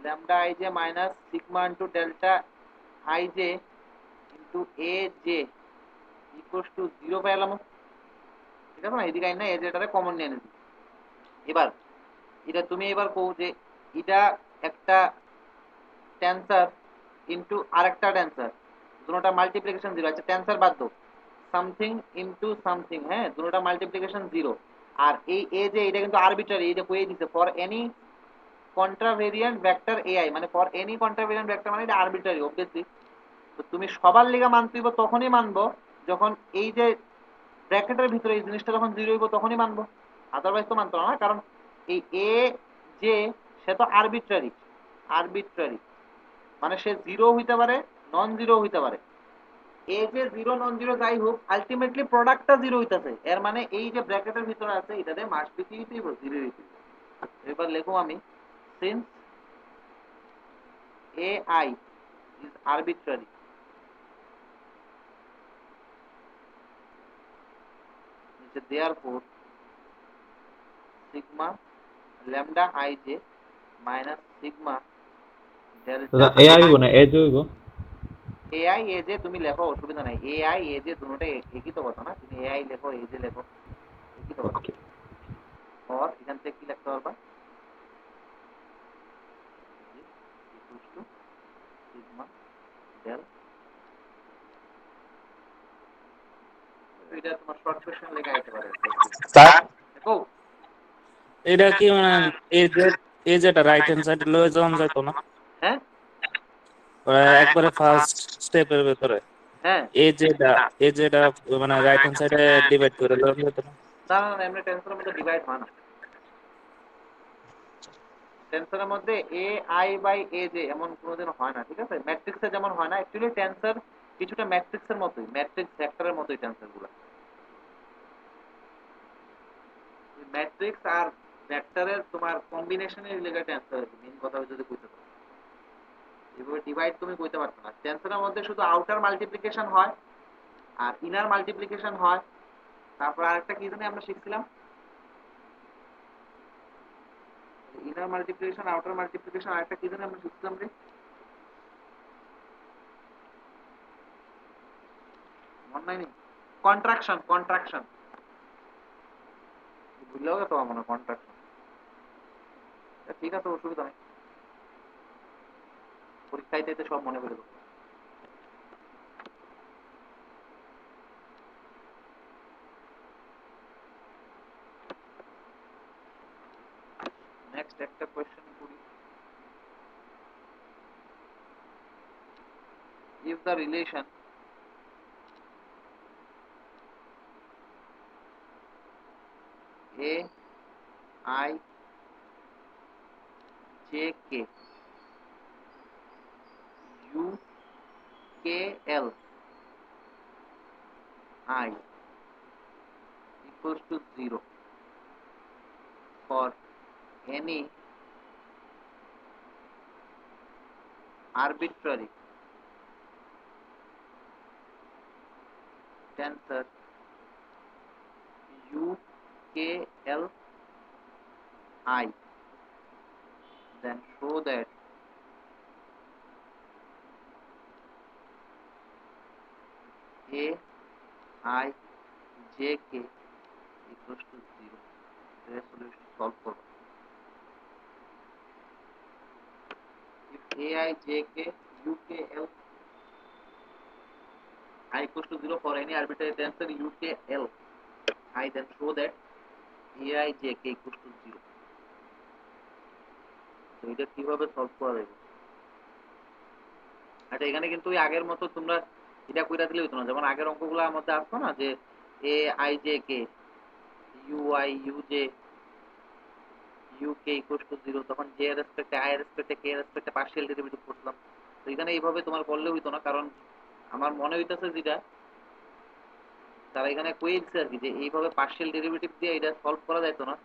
lambda I J minus sigma into delta I J into A j equals to 0 পাইলাম, ঠিক আছে না? এদিকে আইন না এ জেটারে কমন নিয়ে নিবি। এবার এটা তুমি এবার কও যে এটা একটা টেন্সর ইনটু আরেকটা টেন্সর, দুটোটা মাল্টিপ্লিকেশন 0, আচ্ছা টেন্সর বাদ দাও, সামথিং ইনটু সামথিং, হ্যাঁ দুটোটা মাল্টিপ্লিকেশন 0, আর এই এ যে এটা কিন্তু আরবিট্রারি, এই যে কইয়ে দিছে ফর এনি কন্ট্রাভেরিয়েন্ট ভেক্টর এআই, মানে ফর এনি কন্ট্রাভেরিয়েন্ট ভেক্টর মানে এটা আরবিট্রারি অবভিয়াসলি। তো তুমি সবার লিগা মানতে হইব, তখনই মানবো যখন এই যে ব্র্যাকেটের ভিতরে এই জিনিসটা যখন 0 হইব তখনই মানবো, আদারওয়াইজ তো মানতো না, কারণ এই এ যে সে তো আরবিট্রারি, আরবিট্রারি মানে সে 0 হইতে পারে নন 0 হইতে পারে, এ যে 0 নন 0 যাই হোক আলটিমেটলি প্রোডাক্টটা 0 হইতাছে, এর মানে এই যে ব্র্যাকেটের ভিতরে আছে এটাতে মাস বিটিই 0 হইতে। এবার লেখো আমি since AI is arbitrary, therefore sigma lambda ij minus sigma delta এ আইব না এ যে হইব। AI aj তুমি লেখো, অসুবিধা নাই, AI aj দুটোটাই একই তো কথা না, তুমি AI লেখো aj লেখো একই তো কথা। और এখান থেকে কি লিখতে পারবা equals to sigma del, এটা তোমার শর্ট কোশ্চেন লেখা আইতে পারে স্যার দেখো। এটা কি মানে এই যেটা রাইট হ্যান্ড সাইড লয়ে যাওয়া যাইতো না? হ্যাঁ একবারে ফার্স্ট স্টেপের ভিতরে হ্যাঁ এই যেটা মানে রাইট হ্যান্ড সাইডে ডিভাইড করে দেওয়া যেত না? না না না, এমনি টেন্সরের মধ্যে ডিভাইড হয় না, টেন্সরের মধ্যে A I by A J এমন কোনোদিন হয় না, ঠিক আছে? ম্যাট্রিক্সে যেমন হয় না, অ্যাকচুয়ালি টেন্সর কিছুটা ম্যাট্রিক্সের মতোই, ম্যাট্রিক্স ভেক্টরের মতোই টেন্সর গুলো, ম্যাট্রিক্স আর ভেক্টরের তোমার কম্বিনেশনের রিলেটেড টেন্সর আছে, মেইন কথা যদি কইতে পারো এভাবে ডিভাইড তুমি কইতে পারছো না। টেন্সরের মধ্যে শুধু আউটার মাল্টিপ্লিকেশন হয় আর ইনার মাল্টিপ্লিকেশন হয়, তারপর আরেকটা কি জানি আমরা শিখছিলাম, ইনার মাল্টিপ্লিকেশন আউটার মাল্টিপ্লিকেশন আরেকটা কি জানি আমরা শিখছিলাম রে, মনে নাই, কন্ট্রাকশন, কন্ট্রাকশন ভুলেও গেছো মনে হয় কন্ট্রাকশন, ঠিক আছে অসুবিধা নেই, পরীক্ষায় দিতে সব মনে করে দেবো। নেক্সট একটা কোশ্চেন করি, if the relation a I j k u k l I equals to 0 for any arbitrary tensor u k l I, then show that a I j k equals to 0, the solution solve for if a I j k u k l I equals to 0 for any arbitrary tensor u k l I, then show that a I j k equals to 0, তো এটা কিভাবে solve করা যাবে? আচ্ছা এখানে কিন্তু ওই আগের মতো তোমরা এটা কইরা দিলে হতো না, যেমন আগের অঙ্কগুলোর মধ্যে আসতো না যে A I J K U I U J U K equal to 0, তখন জে এর রেসপেক্টে আই এর রেসপেক্টে কে এর রেসপেক্টে পার্শিয়াল ডেরিভেটিভ করলাম। তো এখানে এইভাবে তোমার করলে হইতো না, কারণ আমার মনে হইতেছে যেটা তারা এখানে কয়ে দিচ্ছে আর কি, যে এইভাবে পার্শিয়াল ডেরিভেটিভ দিয়ে এটা সলভ করা যাইতো না,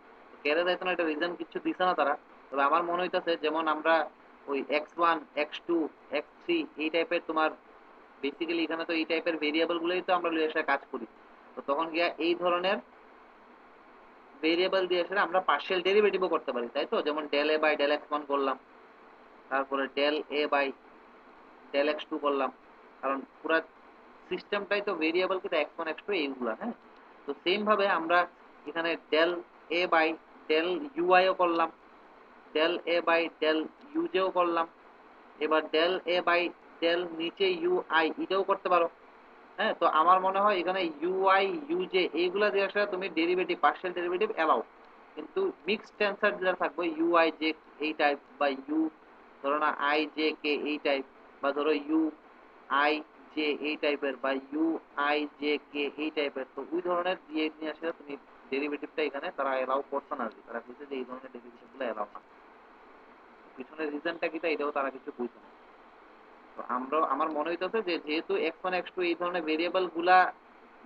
কেড়ে যাইতো না, এটা রিজন কিছু দিছে না তারা। তবে আমার মনে হইতেছে যেমন আমরা ওই x1 x2 x3 এই টাইপের তোমার বেসিক্যালি এখানে তো এই টাইপের ভেরিয়েবল গুলোই তো আমরা লিয়ে এসে কাজ করি, তো তখন গিয়া এই ধরনের ভেরিয়েবল দিয়ে এসে আমরা পার্শিয়াল ডেরিভেটিভও করতে পারি, তাই তো? যেমন del A by del x1 করলাম, তারপরে del A by del x2 করলাম, কারণ পুরো সিস্টেমটাই তো ভেরিয়েবল কিন্তু x1 x2 এইগুলা, হ্যাঁ। তো সেম ভাবে আমরা এখানে del A by del u i ও করলাম, ডেল এ বাই ডেল ইউজেও করলাম, এবার ডেল এ বাই ডেল নিচে ইউআই এটাও করতে পারো, হ্যাঁ। তো আমার মনে হয় এখানে ইউআই ইউজে এইগুলা দিয়ে আসলে তুমি ডেরিভেটিভ পার্শিয়াল ডেরিভেটিভ এলাও, কিন্তু মিক্সড টেন্সার যেটা থাকবে ইউআই জে এই টাইপ, বা ইউ ধরো না আই জে কে এই টাইপ, বা ধরো ইউ আই জে এই টাইপের, বা ইউ আই জে কে এই টাইপের, তো ওই ধরনের দিয়ে নিয়ে আসলে তুমি ডেরিভেটিভটা এখানে তারা এলাও করছে না আর কি, তারা বুঝছে যে এই ধরনের ডেরিভেটিভগুলো এলাও না। পিছনের রিজনটা কি এটাও তারা কিছু বুঝছে না। তো আমরা আমার মনে হইতেছে যে যেহেতু x1 x2 এই ধরনের ভেরিয়েবল গুলা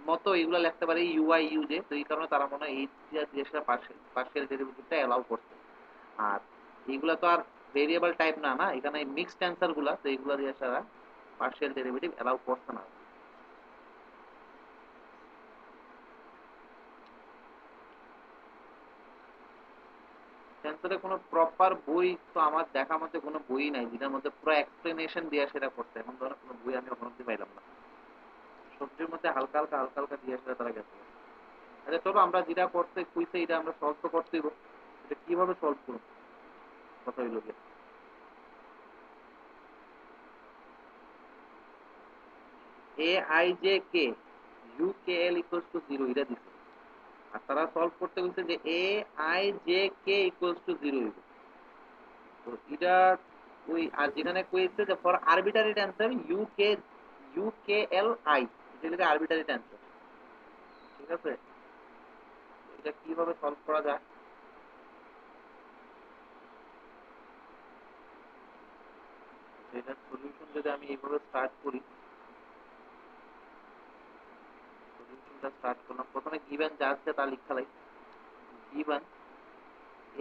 মতো এগুলা লিখতে পারে ইউআই ইউজে, তো এই কারণে তারা মনে হয় এই জিনিসটা পার্শিয়াল ডেরিভেটিভটা এলাও করছে। আর এইগুলা তো আর ভেরিয়েবল টাইপ না, না এখানে মিক্সড অ্যান্সার গুলা, তো এইগুলা দিয়ে তারা পার্শিয়াল ডেরিভেটিভ এলাও করছে না। টেন্সরে কোনো প্রপার বই তো আমার দেখা মতে কোনো বই নাই যেটার মধ্যে পুরো এক্সপ্লেনেশন দিয়ে সেটা করতে, এমন ধরনের কোনো বই আমি কখনো পাইলাম না। সবজির মধ্যে হালকা হালকা হালকা হালকা দিয়ে আসলে তারা গেছে। আচ্ছা চলো আমরা যেটা করতে কইছে এটা আমরা সলভ তো করতেই হবে। এটা কিভাবে সলভ করব কথা হইল গিয়ে, A I J K U K L equals to 0 এটা দিছে, আর তারা সলভ করতে বলছে যে A I J K equals to 0 হইব। তো এটা ওই আর যেখানে কইছে যে for arbitrary tensor U K L I, এটা আরবিটারি টেন্সর, ঠিক আছে? এটা কিভাবে সলভ করা যায়? এটার সলিউশন যদি আমি এইভাবে স্টার্ট করি, সলিউশনটা স্টার্ট করলাম, প্রথমে গিভেন যা আছে তা লিখা লাগে, given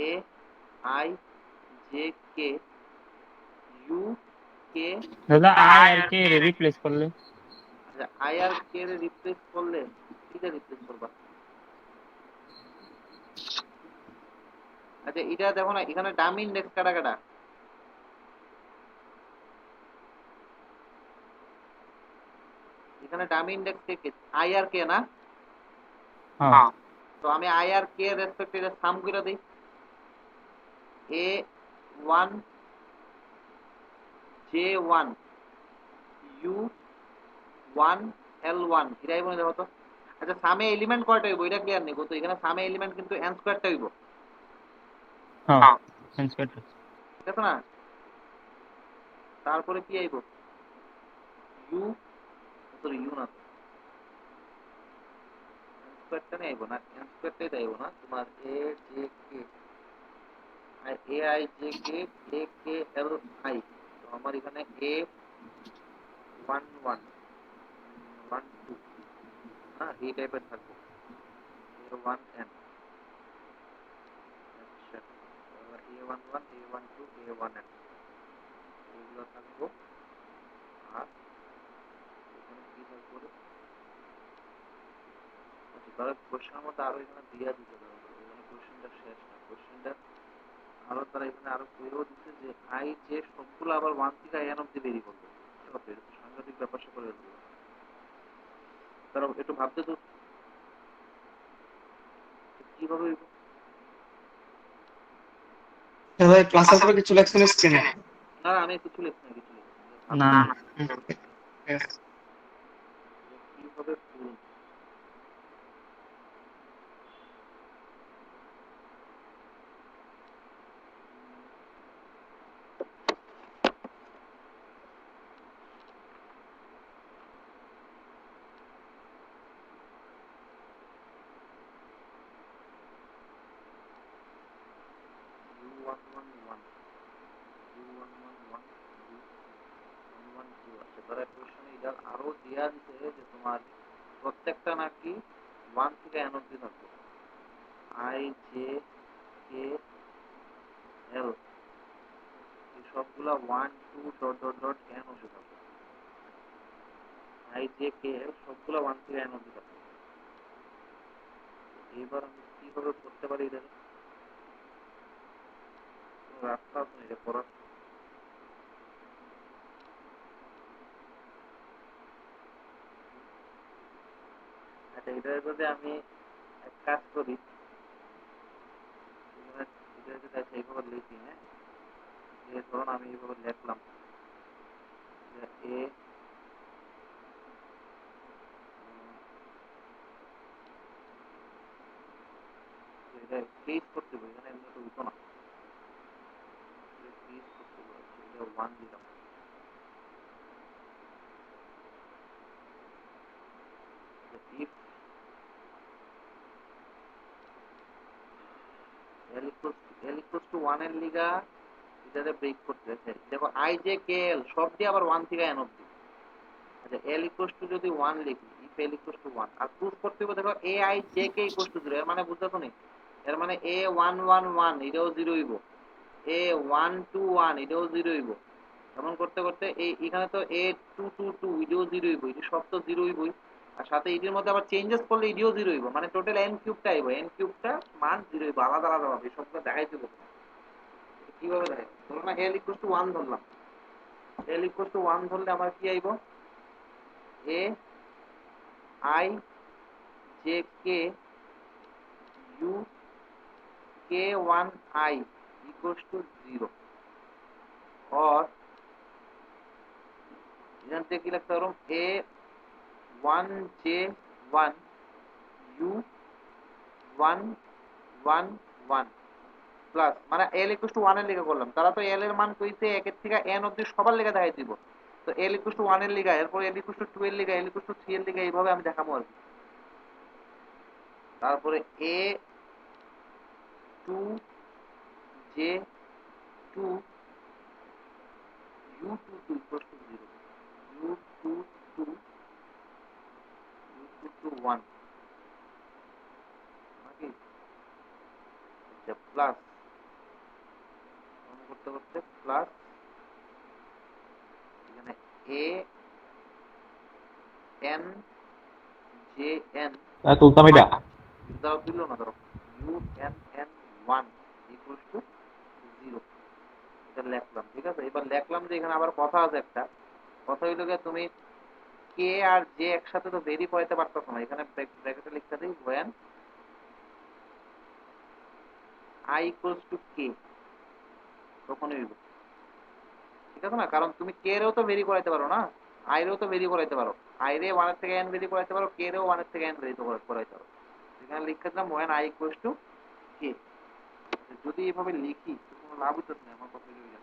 a I J K U k, দাদা আই আর কে রিপ্লেস করলে আচ্ছা আই আর কে রে রিপ্লেস করলে কিটা রিপ্লেস করবা? আচ্ছা এটা দেখো না, এখানে ডামি ইন্ডেক্স কাটা কাটা, এখানে ডামি ইন্ডেক্স কে কে আই আর কে না, হ্যাঁ তো আমি আই আর কে এর রেসপেক্টে এটা সাম করে দেই, a one j one u one l one এটাই মনে দেখো তো। আচ্ছা সামে এলিমেন্ট কয়টা হইব এটা ক্লিয়ার নেই, তো এখানে সামে এলিমেন্ট কিন্তু এন স্কোয়ারটা হইব, হ্যাঁ ইন্সপেক্টর ঠিক আছে না? তারপরে কি আইব, ইউ, সরি ইউ না, এন স্কোয়ারটা নিয়ে আইব না, এন স্কোয়ারটাই তো আইব না তোমার, A J K A I J K A K L I, তো আমার এখানে এ ওয়ান ওয়ান ওয়ান টু, হ্যাঁ এই টাইপের থাকবে, এ ওয়ান এন, আচ্ছা এ ওয়ান ওয়ান এ ওয়ান টু এ ওয়ান এন এগুলো থাকবো। আর এখানে কি থাকবো রে? আচ্ছা তাহলে কোশ্চেনের মধ্যে আরো এখানে দিয়া দিতে পারবো, এখানে কোশ্চেনটা শেষ না, কোশ্চেনটা আরো তারা এখানে আরো কইও দিচ্ছে যে আই যে সবগুলো আবার ওয়ান থেকে এন অব্দি বেরি করবো, এটা তো সাংঘাতিক ব্যাপার স্যাপার হয়ে গেল। তারা একটু ভাবতে তো কিভাবে হইব? ভাই ক্লাসের পরে কিছু লেকচার স্ক্রিনে না না, আমি কিছু লিখছি না, কিছু লিখছি না, না কিভাবে করব? U11 U11 U11 আছে তারা কোশ্চেনে এটার আরো দেয়া দিতে যে তোমার প্রত্যেকটা নাকি 1 থেকে n অবধি থাকবে I J K L এই সবগুলা 1 2 ডট ডট ডট n অবধি থাকবে I J K L সবগুলা 1 থেকে n অবধি থাকবে এইবার আমি কিভাবে করতে পারি এটা রাস্তা আছে এটা করার আচ্ছা এটা যদি আমি এক কাজ করি এটা যদি আচ্ছা এইভাবে লিখি হ্যাঁ যে ধরুন আমি এইভাবে লিখলাম এ এটা প্লেস করতে হবে এখানে এমনি তো হতো না প্লেস করতে হবে এটা 1 দিলাম if L equals to 1 এর লিগা এটাতে ব্রেক করতে আছে দেখো I J K L সব দিয়ে আবার 1 থেকে n অবধি আচ্ছা L equals to যদি 1 লিখি if L equals to 1 আর প্রুফ করতে হবে দেখো A I J K equals to 0 এর মানে বুঝছো নি এর মানে A 1 1 1 এটাও 0 হইব A 1 2 1 এটাও 0 হইব এমন করতে করতে এই এখানে তো A 2 2 2 এটাও 0 হইব এটা সব তো 0 হইবই আর সাথে এটার মধ্যে আবার চেঞ্জেস করলে এটাও 0 হইব মানে টোটাল n কিউবটা আইব n কিউবটা মান 0 হইব আলাদা আলাদা হবে সবগুলো দেখাইতে হবে কিভাবে দেখাই ধরুন L equals to 1 ধরলাম L equals to 1 ধরলে আমার কি আইব A I J K U K1 I equals to 0 or এখান থেকে কি লিখতে পারো A 1 J 1 U 1 1 1 প্লাস মানে L equals to 1 এর লেখা করলাম তারা তো L এর মান কইছে 1 এর থেকে n অবধি সবার লেখা দেখাই দিব তো L equals to 1 এর লেখা এরপর L equals to 2 এর লেখা L equals to 3 এর লেখা এইভাবে আমি দেখাবো আর কি তারপরে A 2 J 2 U 2 2 equals to 0 U 2 2 U 2 2 1 নাকি আচ্ছা প্লাস করতে করতে প্লাস এখানে A N J N তুলতাম এটা দাও দিল না ধরো U N N 1 equals to 0 এটা লিখলাম ঠিক আছে এবার লিখলাম যে এখানে আবার কথা আছে একটা কথা হইলো যে তুমি K আর J একসাথে তো ভেরি করাইতে পারতেছ না এখানে ব্র্যাকেটে লিখতে দেই when I equals to K তখনই হইব ঠিক আছে না কারণ তুমি K রেও তো ভেরি করাইতে পারো না I রেও তো ভেরি করাইতে পারো I রে 1 এর থেকে n ভেরি করাইতে পারো K রেও 1 এর থেকে n ভেরি করাইতে পারো এখানে লিখতে দিলাম when I equals to K যদি এইভাবে লিখি কোনো লাভ হইতেছে না আমার কথা হইলো এটা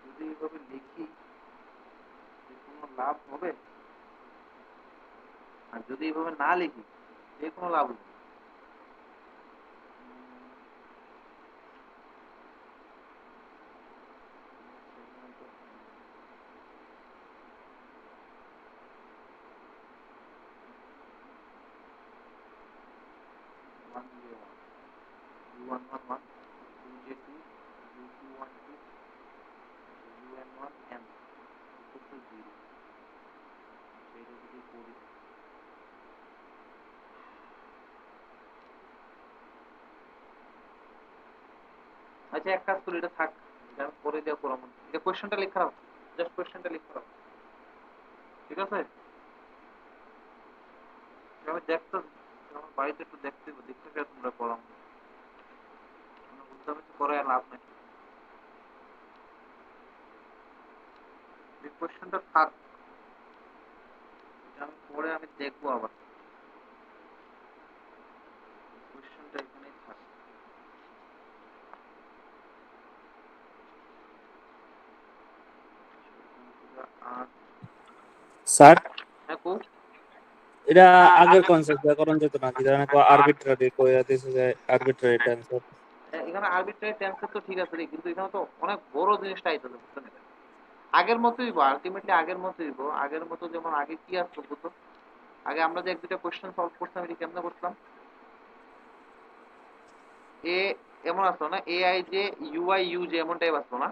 যদি এইভাবে লিখি কোনো লাভ হবে আর যদি এইভাবে না লিখি যে কোনো লাভ হবে U111 U2 U212 UN1N equals to 0 সেইটা যদি করি আচ্ছা এক কাজ করি এটা থাক এটা আমি করে দেওয়া করলাম এটা কোয়েশ্চেনটা লিখে রাখো জাস্ট কোয়েশ্চেনটা লিখে রাখো ঠিক আছে আমি দেখতে আমার বাড়িতে একটু দেখতে দেখতে চাই তোমরা পড়াম বুঝতে পারছি করে আর লাভ নেই এই কোয়েশ্চেনটা থাক এটা আমি পরে আমি দেখবো আবার কোয়েশ্চেনটা এখানেই থাক স্যার হ্যাঁ কো এটা আগের কনসেপ্ট ব্যাকরণ যেত না কি জানেন আরবিট্রারি কইরা দিছে যে আরবিট্রারি টেন্সর এখানে আরবিট্রারি টেন্সর তো ঠিক আছে রে, কিন্তু এখানে তো অনেক বড় জিনিসটা আইতেছে, বুঝছেন? আগের মতোই আলটিমেটলি আগের মতোই আগের মতো, যেমন আগে কি আসতো বুঝতো? আগে আমরা যে এক দুটা কোশ্চেন সলভ করতাম, এটা কেমনে করতাম? এ এমন আসতো না, A I J U I U J, এমন টাইপ আসতো না?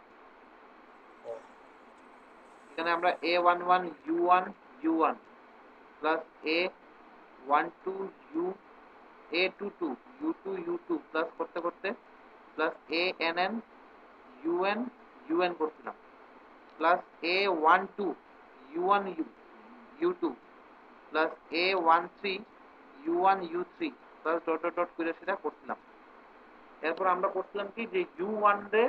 এখানে আমরা A11 U1 plus A12 A22 U2 plus করতে করতে প্লাস ANN UN করছিলাম, plus A12 U1 U2 plus A13 U1 U3 plus dot dot dot করে সেটা করছিলাম। এরপর আমরা করছিলাম কি, যে U1 রে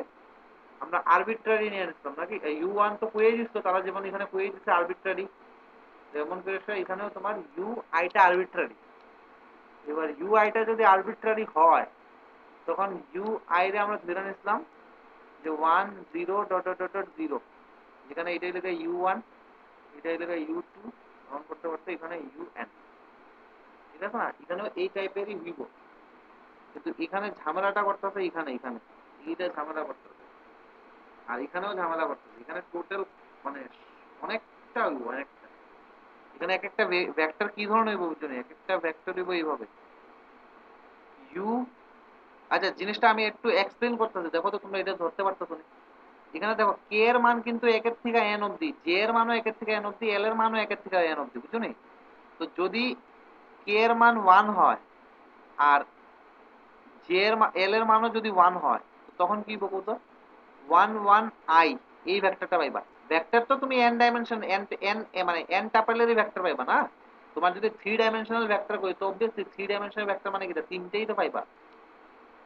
আমরা আরবিট্রারি নিয়ে নিতাম নাকি, U1 তো কয়ে দিচ্ছ তারা, যেমন এখানে কয়ে দিচ্ছে আরবিট্রারি, যেমন করে এখানেও তোমার ইউ আইটা আরবিট্রারি। এবার ইউ আইটা যদি আরবিট্রারি হয়, তখন ইউ আই রে আমরা ধরে নিছিলাম যে 10.0.0, যেখানে এটাই লেখা U1, এটাই লেখা U2, তখন করতে করতে এখানে UN, ঠিক আছে না? এখানেও এই টাইপেরই হইব, কিন্তু এখানে ঝামেলাটা করতেছে, এখানে এখানে এইটা ঝামেলা করতেছে, আর এখানেও ঝামেলা করতেছে। এখানে টোটাল মানে অনেকটা হইব, অনেকটা। এখানে এক একটা ভেক্টর কি ধরনের হইব বুঝছো? এক একটা ভেক্টর হইব এইভাবে ইউ। আচ্ছা, জিনিসটা আমি একটু এক্সপ্লেন করতেছি, দেখো তো তোমরা এটা ধরতে পারতেছো না? এখানে দেখো কে এর মান কিন্তু একের থেকে এন অব্দি, জে এর মানও একের থেকে এন অব্দি, এল এর মানও একের থেকে এন অব্দি, বুঝছো নি? তো যদি কে এর মান 1 হয় আর জে এর এল এর মানও যদি 1 হয়, তখন কি বলবো তো? 1 1 I এই ভেক্টরটা পাইবা। ভেক্টর তো তুমি n ডাইমেনশন n n মানে n টাপেলেরই ভেক্টর পাইবা না। তোমার যদি 3 ডাইমেনশনাল ভেক্টর কই, তো অবভিয়াসলি 3 ডাইমেনশনাল ভেক্টর মানে কি, তিনটেই তো পাইবা।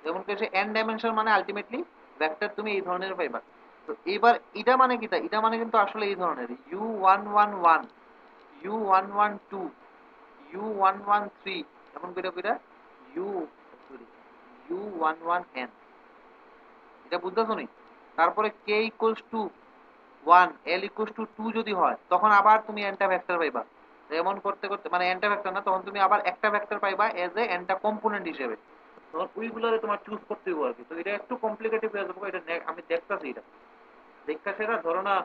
যেমন কি n ডাইমেনশন মানে আলটিমেটলি ভেক্টর তুমি এই ধরনের পাইবা। তো এবার এটা মানে কি, এটা মানে কিন্তু আসলে এই ধরনের U111 U112 U113, এমন করে করে U U11N, এটা বুঝতেছো নি? তারপরে k equals to 1 L equals to 2 যদি হয়, তখন আবার তুমি এনটা ভেক্টর পাইবা। এমন করতে করতে মানে এনটা ভেক্টর না, তখন তুমি আবার একটা ভেক্টর পাইবা এজ এ এনটা কম্পোনেন্ট হিসেবে। তখন ওইগুলোরে তোমার চুজ করতে হবে আর কি। তো এটা একটু কমপ্লিকেটেড হয়ে যাবে, এটা আমি দেখতাছি, এটা দেখা সেটা ধরো না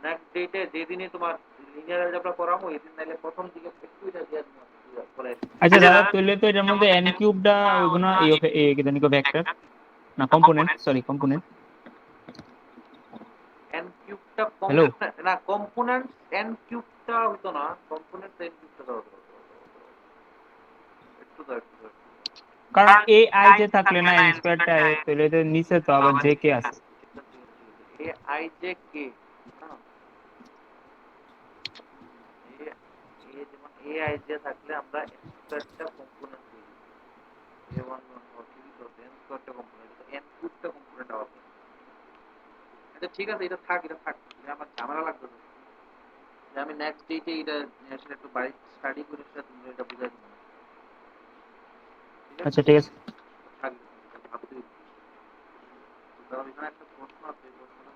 নেক্সট ডেটে যেদিনই তোমার লিনিয়ার অ্যালজেব্রা করাবো, এদিন নাইলে প্রথম দিকে একটু এটা দিয়ে করে আচ্ছা দাদা, তাহলে তো এটার মধ্যে এন কিউবটা ওইগুলো কি জানি ভেক্টর না কম্পোনেন্ট, সরি কম্পোনেন্ট। এন কিউবটা হ্যালো, কম্পোনেন্ট না, কম্পোনেন্টস এন কিউবটা হতো না, কম্পোনেন্টস এন কিউবটা হতো। একটু দাও, একটু দাও। কারণ এ আই যে থাকলে না এন স্কয়ারটা তাহলে তো নিচে তো আবার জে কে আছে। এ আই জে কে, যেমন এ আই জে থাকলে আমরা এন স্কয়ারটা কম্পোনেন্ট করি, A11 এন স্কয়ারটা কম্পোনেন্ট, এন কিউবটা কম্পোনেন্ট হবে। এটা ঠিক আছে, এটা থাক, এটা থাক, এটা আমার ঝামেলা লাগবে না। যে আমি নেক্সট ডেটে এটা আসলে একটু বাড়ি স্টাডি করে সেটা তুমি এটা বুঝাই দিবে, ঠিক আছে? আচ্ছা ঠিক আছে। থাক, ভাবতে হবে। তো ধরো এখানে একটা প্রশ্ন আছে, এই প্রশ্নটা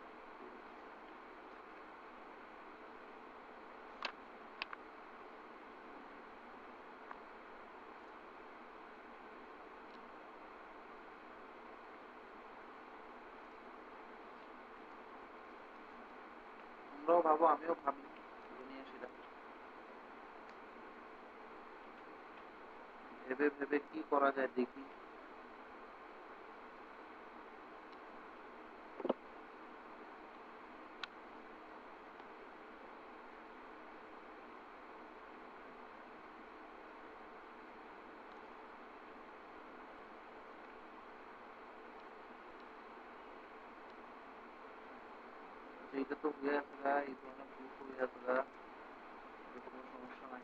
তোমরাও ভাবো, আমিও ভাবি, এটা নিয়ে সেটা ভেবে ভেবে কি করা যায় দেখি। আচ্ছা, এটা তো হয়ে আছে গা, এই ধরনের গ্রুপ হয়ে আছে গা, এটা কোনো সমস্যা নাই।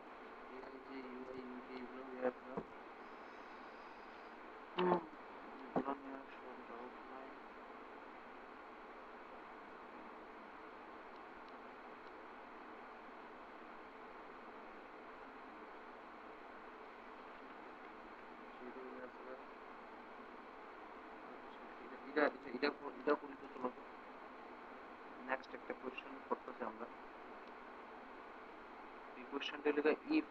এই যে ইউআই ইউকে এগুলো হয়ে আছে গা। এগুলো নিয়ে সব ডাউট নাই। এটা হয়ে আছে গা। এটা এটা এটা এটা করি তো, চলো তো নেক্সট একটা কোয়েশ্চেন করতেছি আমরা। এই কোয়েশ্চেনটা হলো ইফ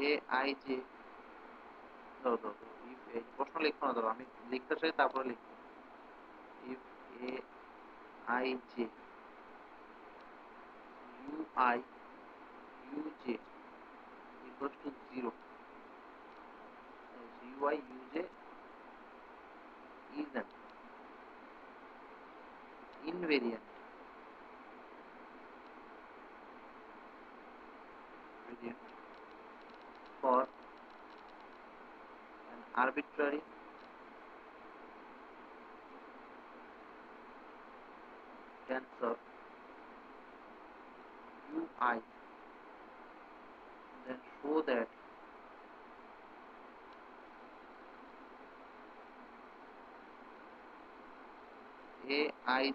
এ আই জে ধরো ধরো ইফ এই প্রশ্ন লিখো না, ধরো আমি লিখতে চাই তারপরে লিখবো। If A I J U I U J equal to 0, U I U J is an invariant for an arbitrary tensor ui, then show that aij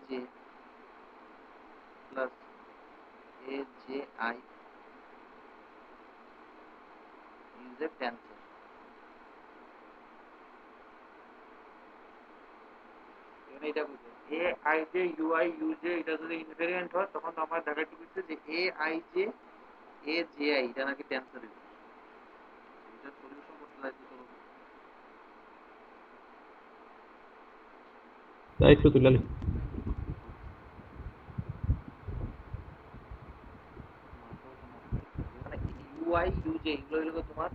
plus aji is a tensor. এখানে এটা বুঝো, A I J U I U J এটা যদি invariant হয় তখন আমার দেখাতে বলছে যে A I J A J I এটা নাকি টেন্সর। এটা সলিউশন করতে লাগবে তো তাই তো তুলে মানে ইউআই ইউজে এগুলো হলো তোমার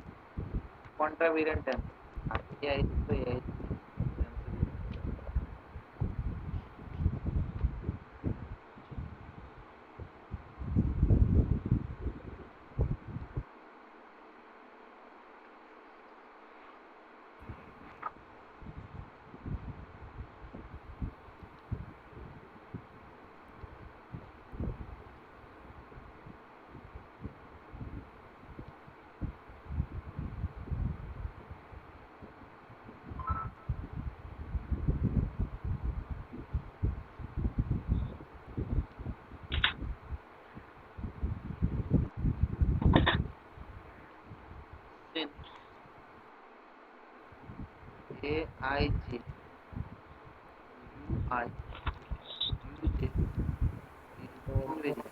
কন্ট্রাভেরিয়েন্ট টেন্সর, আর এআই তো a i a i j u i u j invariant,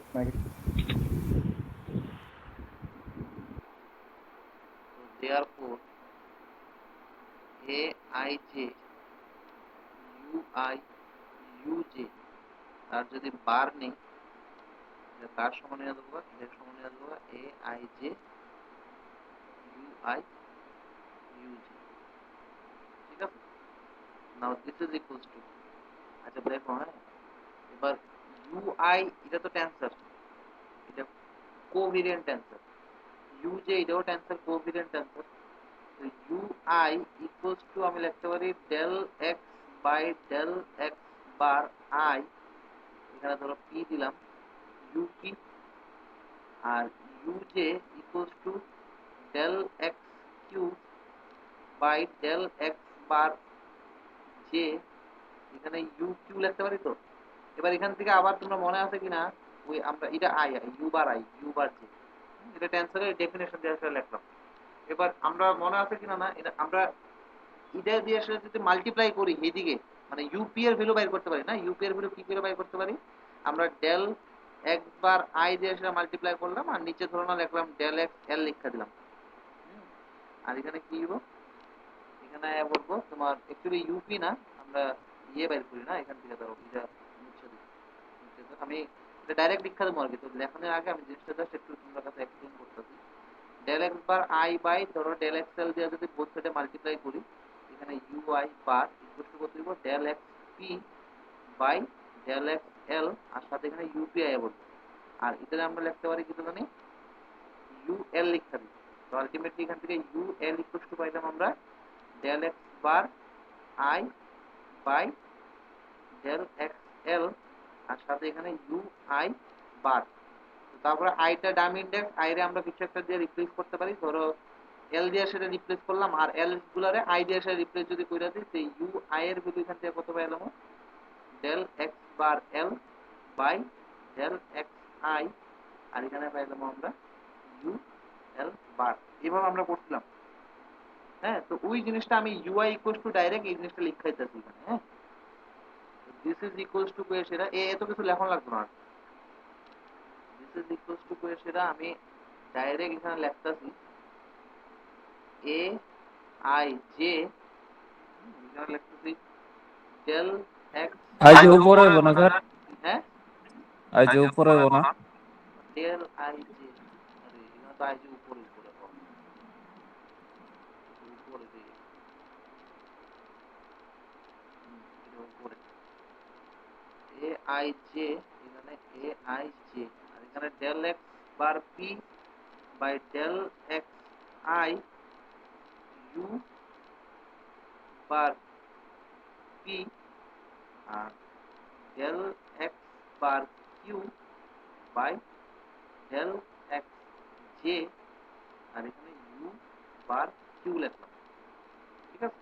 so therefore aij ui uj তার যদি বার নেই তার সমান নিয়ে দেবো, এর সমান নিয়ে দেবো aij ui uj, ঠিক আছে। Now this is equals to, আচ্ছা দেখো হ্যাঁ, এবার ইউআই এটা তো টেন্সর, এটা কোভেরিয়েন্ট টেন্সর, ইউজে এটাও টেন্সর কোভেরিয়েন্ট টেন্সর। তো ইউআই ইকুয়ালস টু আমি লিখতে পারি del x by del x bar i, এখানে ধরো পি দিলাম ইউপি, আর u j equals to del x cube by del x bar j, এখানে ইউ কিউ লিখতে পারি তো। এবার এখান থেকে আবার তোমরা মনে আছে কিনা ওই আমরা এটা আই ইউ বার জে, এটা টেন্সরের ডেফিনেশন দিয়ে আসলে লিখলাম। এবার আমরা মনে আছে কিনা না এটা আমরা এটা দিয়ে আসলে যদি মাল্টিপ্লাই করি এইদিকে মানে ইউপি এর ভ্যালু বাইর করতে পারি না, ইউপি এর ভ্যালু কি করে বাইর করতে পারি, আমরা ডেল এক্স বার আই দিয়ে আসলে মাল্টিপ্লাই করলাম আর নিচে ধরে না লিখলাম ডেল এক্স এল লিখে দিলাম। আর এখানে কি দিব, এখানে বলবো তোমার অ্যাকচুয়ালি ইউপি না, আমরা ইয়ে বাইর করি না এখান থেকে, ধরো এটা মুছে দিই, আমি এটা ডাইরেক্ট লিখা দেবো আর কি। তো লেখানোর আগে আমি জিনিসটা জাস্ট একটু তোমার কাছে এক্সপ্লেন করতেছি। Del x bar I by ধরো ডেল এক্স এল দিয়ে যদি বোথ সাইডে মাল্টিপ্লাই করি, এখানে u i bar equal to কত দিব del x p by del x l, আর সাথে এখানে ইউপিআই বলবো, আর এটা আমরা লিখতে পারি কিন্তু জানি ইউ এল লিখতে দিই। তো আলটিমেটলি এখান থেকে ইউ এল ইকুয়াল টু পাইলাম আমরা del x bar I by del x l, আর সাথে এখানে ইউ আই বার। তারপরে আইটা ডাম ইন্ডেক্স, আই রে আমরা কিছু একটা দিয়ে রিপ্লেস করতে পারি, ধরো এল দিয়ে সেটা রিপ্লেস করলাম, আর এল গুলারে আই দিয়ে সেটা রিপ্লেস যদি করে দিই, সেই ইউ আই এর ভ্যালু এখান থেকে কত পাইলাম del x bar l by del x i, আর এখানে পাইলাম আমরা ইউ এল বার। এইভাবে আমরা করছিলাম। হ্যাঁ, তো ওই জিনিসটা আমি ইউআই ইকুয়ালস টু ডাইরেক্ট এই জিনিসটা লিখাইতেছি এখানে। হ্যাঁ, this is equals two Koi সেটা এত কিছু লেখন লাগবে না, this is equals two Koi সেটা আমি ডাইরেক্ট এখানে লিখতেছি এ আই জে এখানে লিখতেছি ডেল এক্স আই যে উপরে হইব না স্যার হ্যাঁ আই যে উপরে হইব না ডেল আই জে আরে এখানে তো আই জে উপরে উপরে উপরে দিয়ে এটা উপরে এ আই জে এখানে এ আই জে আর এখানে del x bar p by del x i u bar p আর del x bar q by del x j আর এখানে ইউ বার কিউ লিখলাম ঠিক আছে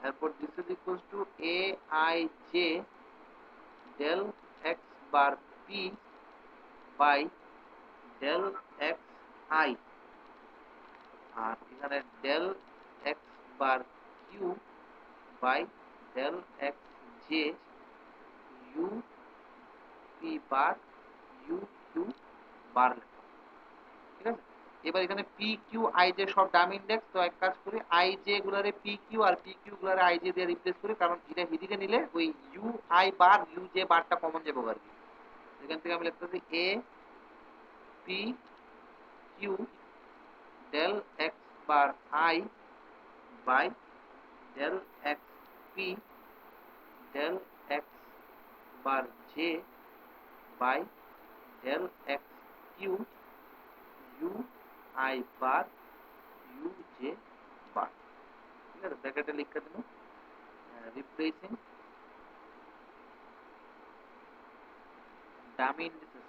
এরপর this is equals to a I j del x bar p by del x i আর এখানে del x bar q by del x j u p bar u q bar ঠিক আছে এবার এখানে পি কিউ আই জে সব Dam index তো এক কাজ করি আই জে গুলারে পি কিউ আর পি কিউ গুলারে আই জে দিয়ে রিপ্লেস করি কারণ এটা হিদিকে নিলে ওই u i bar u j বারটা কমন যাবে আর কি এখান থেকে আমি লিখতেছি a P Q del x bar I by del x P del x bar J by del x q u i bar u j bar ঠিক আছে ব্র্যাকেটে লিখে দিন replacing dummy indices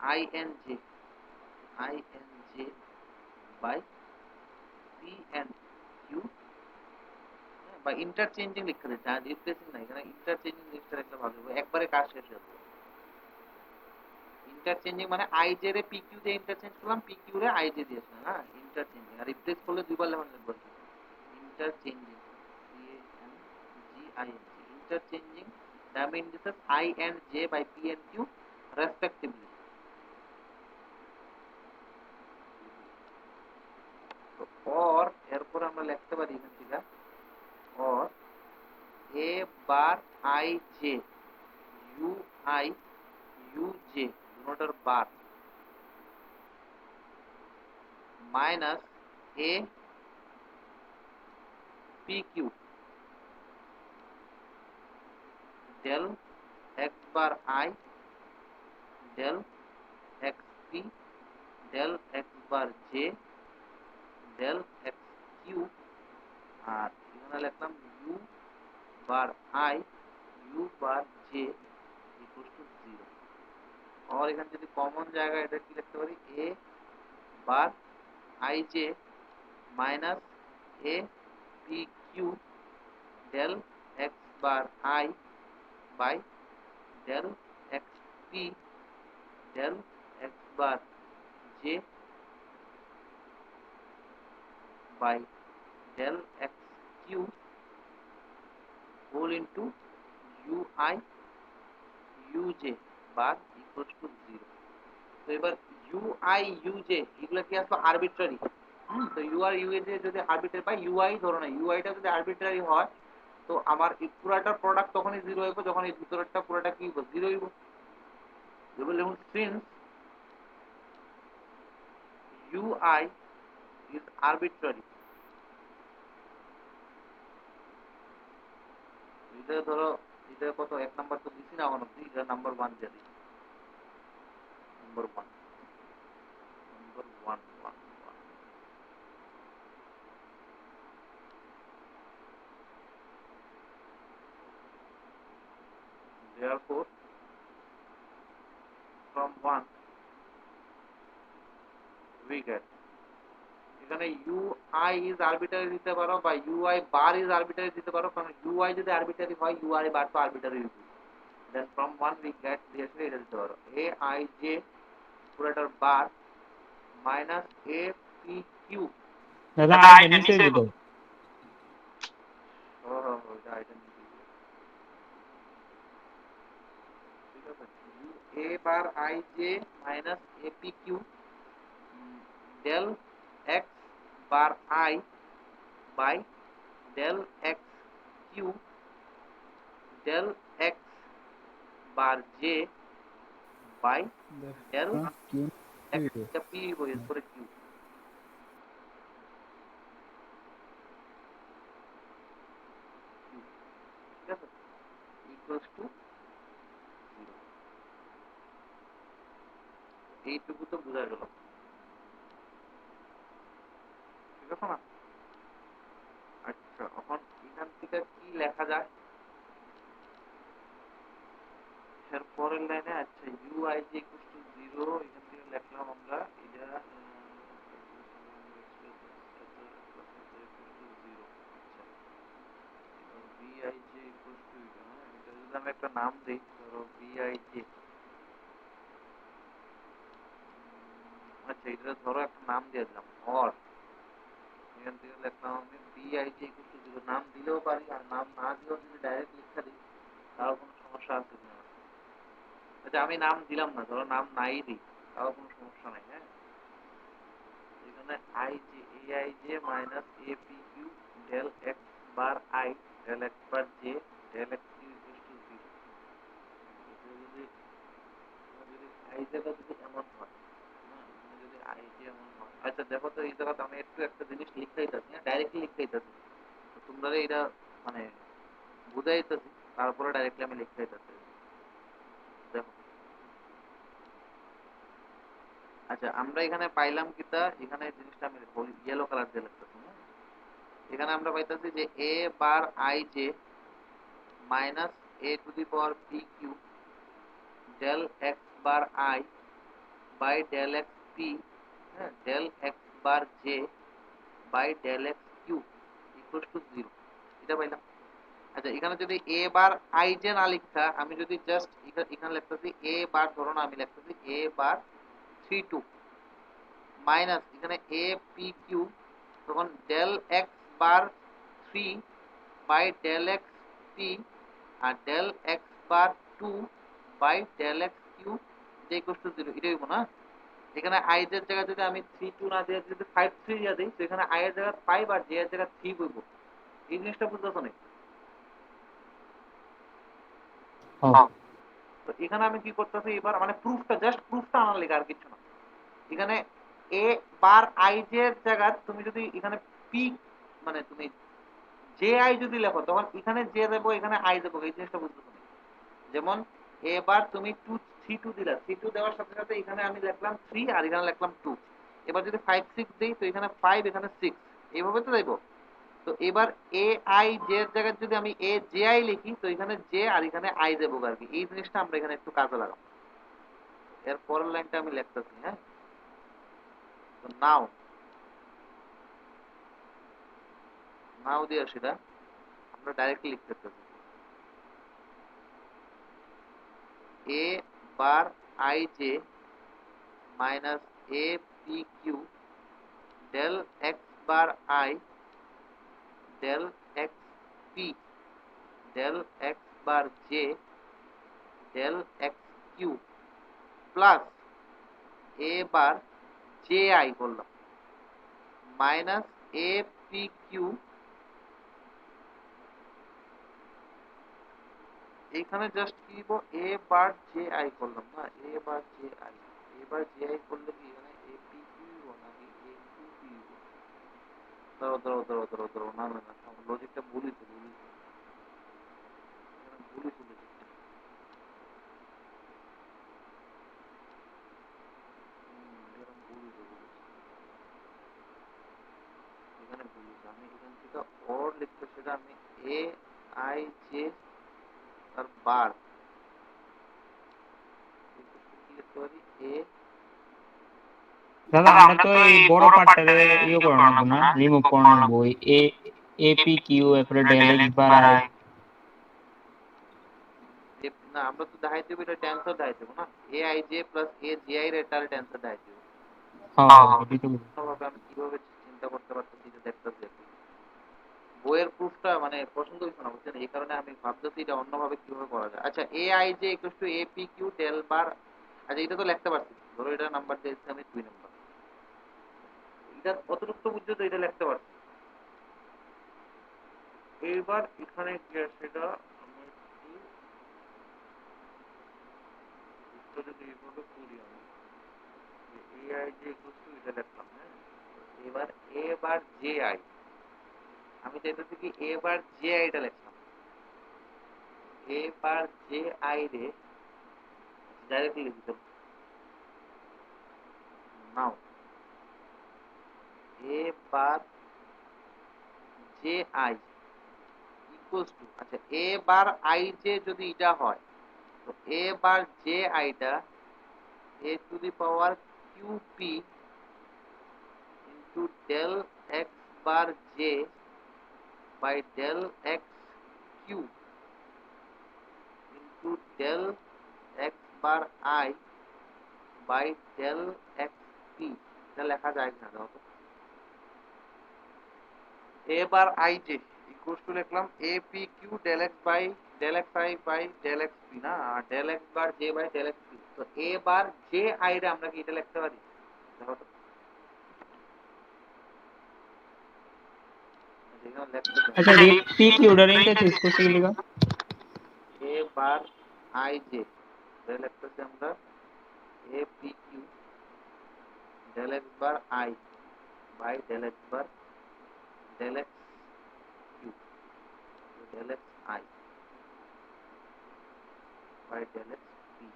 ij by p and q বা interchanging লিখতে দিচ্ছি আর replacing না এখানে ইন্টারচেঞ্জিং লিখতে একটা ভালো হবে একবারে কাজ শেষ হয়ে যাবে ইন্টারচেঞ্জিং মানে আই জে রে পি কিউ দিয়ে ইন্টারচেঞ্জ করলাম পি কিউ রে আই জে দিয়েছিলাম হ্যাঁ ইন্টারচেঞ্জিং আর রিপ্লেস করলে দুইবার লেখা লিখবো interchanging interchanging dummy indices I and J by P and Q respectively. তো or এরপর আমরা লিখতে পারি এখান থেকে or A bar I J U I U J দুটোটার bar minus A P Q del x bar I del x p del x bar j del x q আর এখানে লিখলাম u bar I u bar j equals to 0 और এখানে যদি common জায়গা এটা কি লিখতে পারি a bar I j minus a p q del x bar I by del xp del x bar j by del xq whole into ui uj bar equals to 0 তো এবার ui uj এগুলো কি আসলে arbitrary তো ui uj যদি arbitrary পাই ui ধরো না ui টা যদি আরবিট্রারি হয় তো আমার এই পুরাটা প্রোডাক্ট তখনই 0 হইব যখন এই ভিতরেরটা পুরোটা কি হইব 0 হইব যেমন since ui is arbitrary এটা ধরো এটা কত এক নাম্বার তো দিছি না এখন অবধি এটা নাম্বার 1 দিয়ে দিই number 1 therefore from 1 we get এখানে ui is arbitrary দিতে পারো বা ui bar is arbitrary দিতে পারো কারণ ui যদি arbitrary হয় ui bar তো arbitrary হবে then from 1 we get directly এটা দিতে পারো aij পুরোটার bar minus apq দাদা আইটা নিচে হইব এটা আইটেম ঠিক আছে a bar i J minus A P Q del x bar I by del x Q del x bar J by del একটা পি বইয়ের পরে কিউ, ঠিক আছে, ইকুয়ালস টু জিরো। এইটুকু তো বোঝা গেল, ঠিক আছে না? আচ্ছা, এখন এখান থেকে কি লেখা যায় এর পরের লাইনে? আচ্ছা, U I G equals to zero, এখান থেকে লিখলাম আমরা এটা B I J equals to এটা, এটা যদি আমি একটা নাম দিই, ধরো বি আই জে, আচ্ছা এটা ধরো একটা নাম দিয়ে দিলাম অর, এখান থেকে লিখলাম আমি B I J equals to zero. নাম দিলেও পারি, আর নাম না দিলেও যদি ডাইরেক্ট লিখে দিই তাও কোনো সমস্যা আছে কিনা? আচ্ছা আমি নাম দিলাম না, ধরো নাম নাই দিই, তাও কোনো সমস্যা নাই। হ্যাঁ, এখানে I J A I J minus A P Q del x bar I del x bar J del x Q equals to zero. যদি যদি আই জেটা যদি এমন হয়, এখানে যদি আই জে এমন হয়, আচ্ছা দেখো তো এই জায়গাতে আমি একটু একটা জিনিস লিখতেই চাচ্ছি, ডাইরেক্টলি লিখতেই চাচ্ছি, তোমরা এটা মানে বুঝাইতেছি, তারপরে ডাইরেক্টলি আমি লিখতেই চাচ্ছি। দেখো, আচ্ছা আমরা এখানে পাইলাম কিটা, এখানে জিনিসটা আমি ইয়েলো কালার দিয়ে লিখতেছি। এখানে আমরা পাইতেছি যে a bar i J minus a to the power p Q del x bar I by del x p, হ্যাঁ, del x bar J by del x Q equals to zero, এটা পাইলাম। আচ্ছা এখানে যদি এ বার আই জে না লিখতা, আমি যদি just এখানে লিখতেছি এ বার, ধরো না আমি লিখতেছি এ বার 32 মাইনাস এখানে এ পি কিউ, তখন del x bar 3 by del x P আর del x bar 2 by del x Q যে ইকুয়ালস টু জিরো, এটাই হইব না? এখানে আই এর জায়গায় যদি আমি 3 2 না দিয়ে যদি 5 3 দিয়ে দিই, তো এখানে আই এর জায়গায় 5 আর জে এর জায়গায় 3 হইব। এই জিনিসটা বুঝতেছো না? হ্যাঁ। তো এখানে আমি কি করতেছি এবার, মানে প্রুফটা, জাস্ট প্রুফটা আনার লেগে, আর কিছু না। এখানে এ বার আই জে এর জায়গায় তুমি যদি এখানে পি মানে তুমি জে আই যদি লেখো, তখন এখানে জে দেবো, এখানে আই দেবো, এই জিনিসটা বুঝতেছো না? যেমন এবার তুমি 2 3 2 দিলা, 3 2 দেওয়ার সাথে সাথে এখানে আমি লিখলাম 3 আর এখানে লিখলাম 2। এবার যদি 5 6 দিই, তো এখানে 5 এখানে 6, এইভাবে তো দেবো। তো এবার এ আই জে এর জায়গায় যদি আমি এ জে আই লিখি, তো এখানে জে আর এখানে আই দেবো আর কি। এই জিনিসটা আমরা এখানে একটু কাজে লাগাবো। এর পরের লাইনটা আমি লিখতেছি। হ্যাঁ, তো নাও নাও দিয়ে সেটা আমরা ডাইরেক্টলি লিখতে পারি a bar i J minus A P Q del x bar I del x P del x bar J del x q plus a bar j i বললাম মাইনাস এ পি কিউ, এখানে just কি দিব a bar j i করলাম না, a bar j i, a bar j i করলে কি এখানে A P Q নাকি এ কিউ পি? ধরো ধরো ধরো ধরো ধরো, না না না, লজিকটা ভুলই তো, ভুলই তো, এখানে ভুলই তো লজিকটা, এখানে ভুলই তো, এখানে ভুলই তো। আমি এখান থেকে অর লিখতে, সেটা আমি এ আই জে আর বার কি লিখতে পারি, এ দাদা আমরা তো এই বড় পার্টটারে ইয়ে করে রাখবো না, রিমুভ করে রাখবো। এ এপি কিউ এরপরে ডেল এক্স বার আই। না আমরা তো দেখাই দেবো, এটা টেন্সর দেখাই দেবো না, A I j plus A G I এর এটা টেন্সর দেখাই দেবো। হ্যাঁ এটাই তো বলছি। ভাবে আমি কিভাবে চিন্তা করতে পারতেছি, এটা দেখতেছি আর কি। বইয়ের প্রুফটা মানে পছন্দ হইছে না, বুঝছেন? এই কারণে আমি ভাবতেছি এটা অন্যভাবে কিভাবে করা যায়। আচ্ছা a I J equals to a P Q del bar আচ্ছা এটা তো লিখতে পারছি, ধরো এটা নাম্বার দিয়েছি আমি 2 নাম্বার, এটা অতিরিক্ত বুঝছো তো, এটা লিখতে পারছি। এইবার এখানে কি আছে এটা আমি একটু উত্তর যদি এইভাবে করি আমি, এআই যে ইকুয়াল এটা লিখলাম, হ্যাঁ। এবার এ বার জে আই, আমি চাইতেছি কি এ বার জে আইটা লিখলাম, এ বার জে আই রে ডাইরেক্টলি লিখি চলো নাও, a bar j i equals to, আচ্ছা এ বার আই জে যদি এটা হয়, তো এ বার জে আইটা a to the power q p into del x bar J by del x q into del x bar I by del x p, এটা লেখা যায় না দাও তো। A bar i J equals to লিখলাম a P Q del x by del x I by del x p না, আর del x bar J by del x p. তো এ বার জে আই রে আমরা কি এটা লিখতে পারি, দেখো তো যেখানে লিখতে পারি আচ্ছা পি কি অর্ডারিং টা চুজ করতে গেলে গা এ বার আই জে এটা লিখতেছি আমরা A P Q del x bar I by del x bar del x Q del x I by del x P,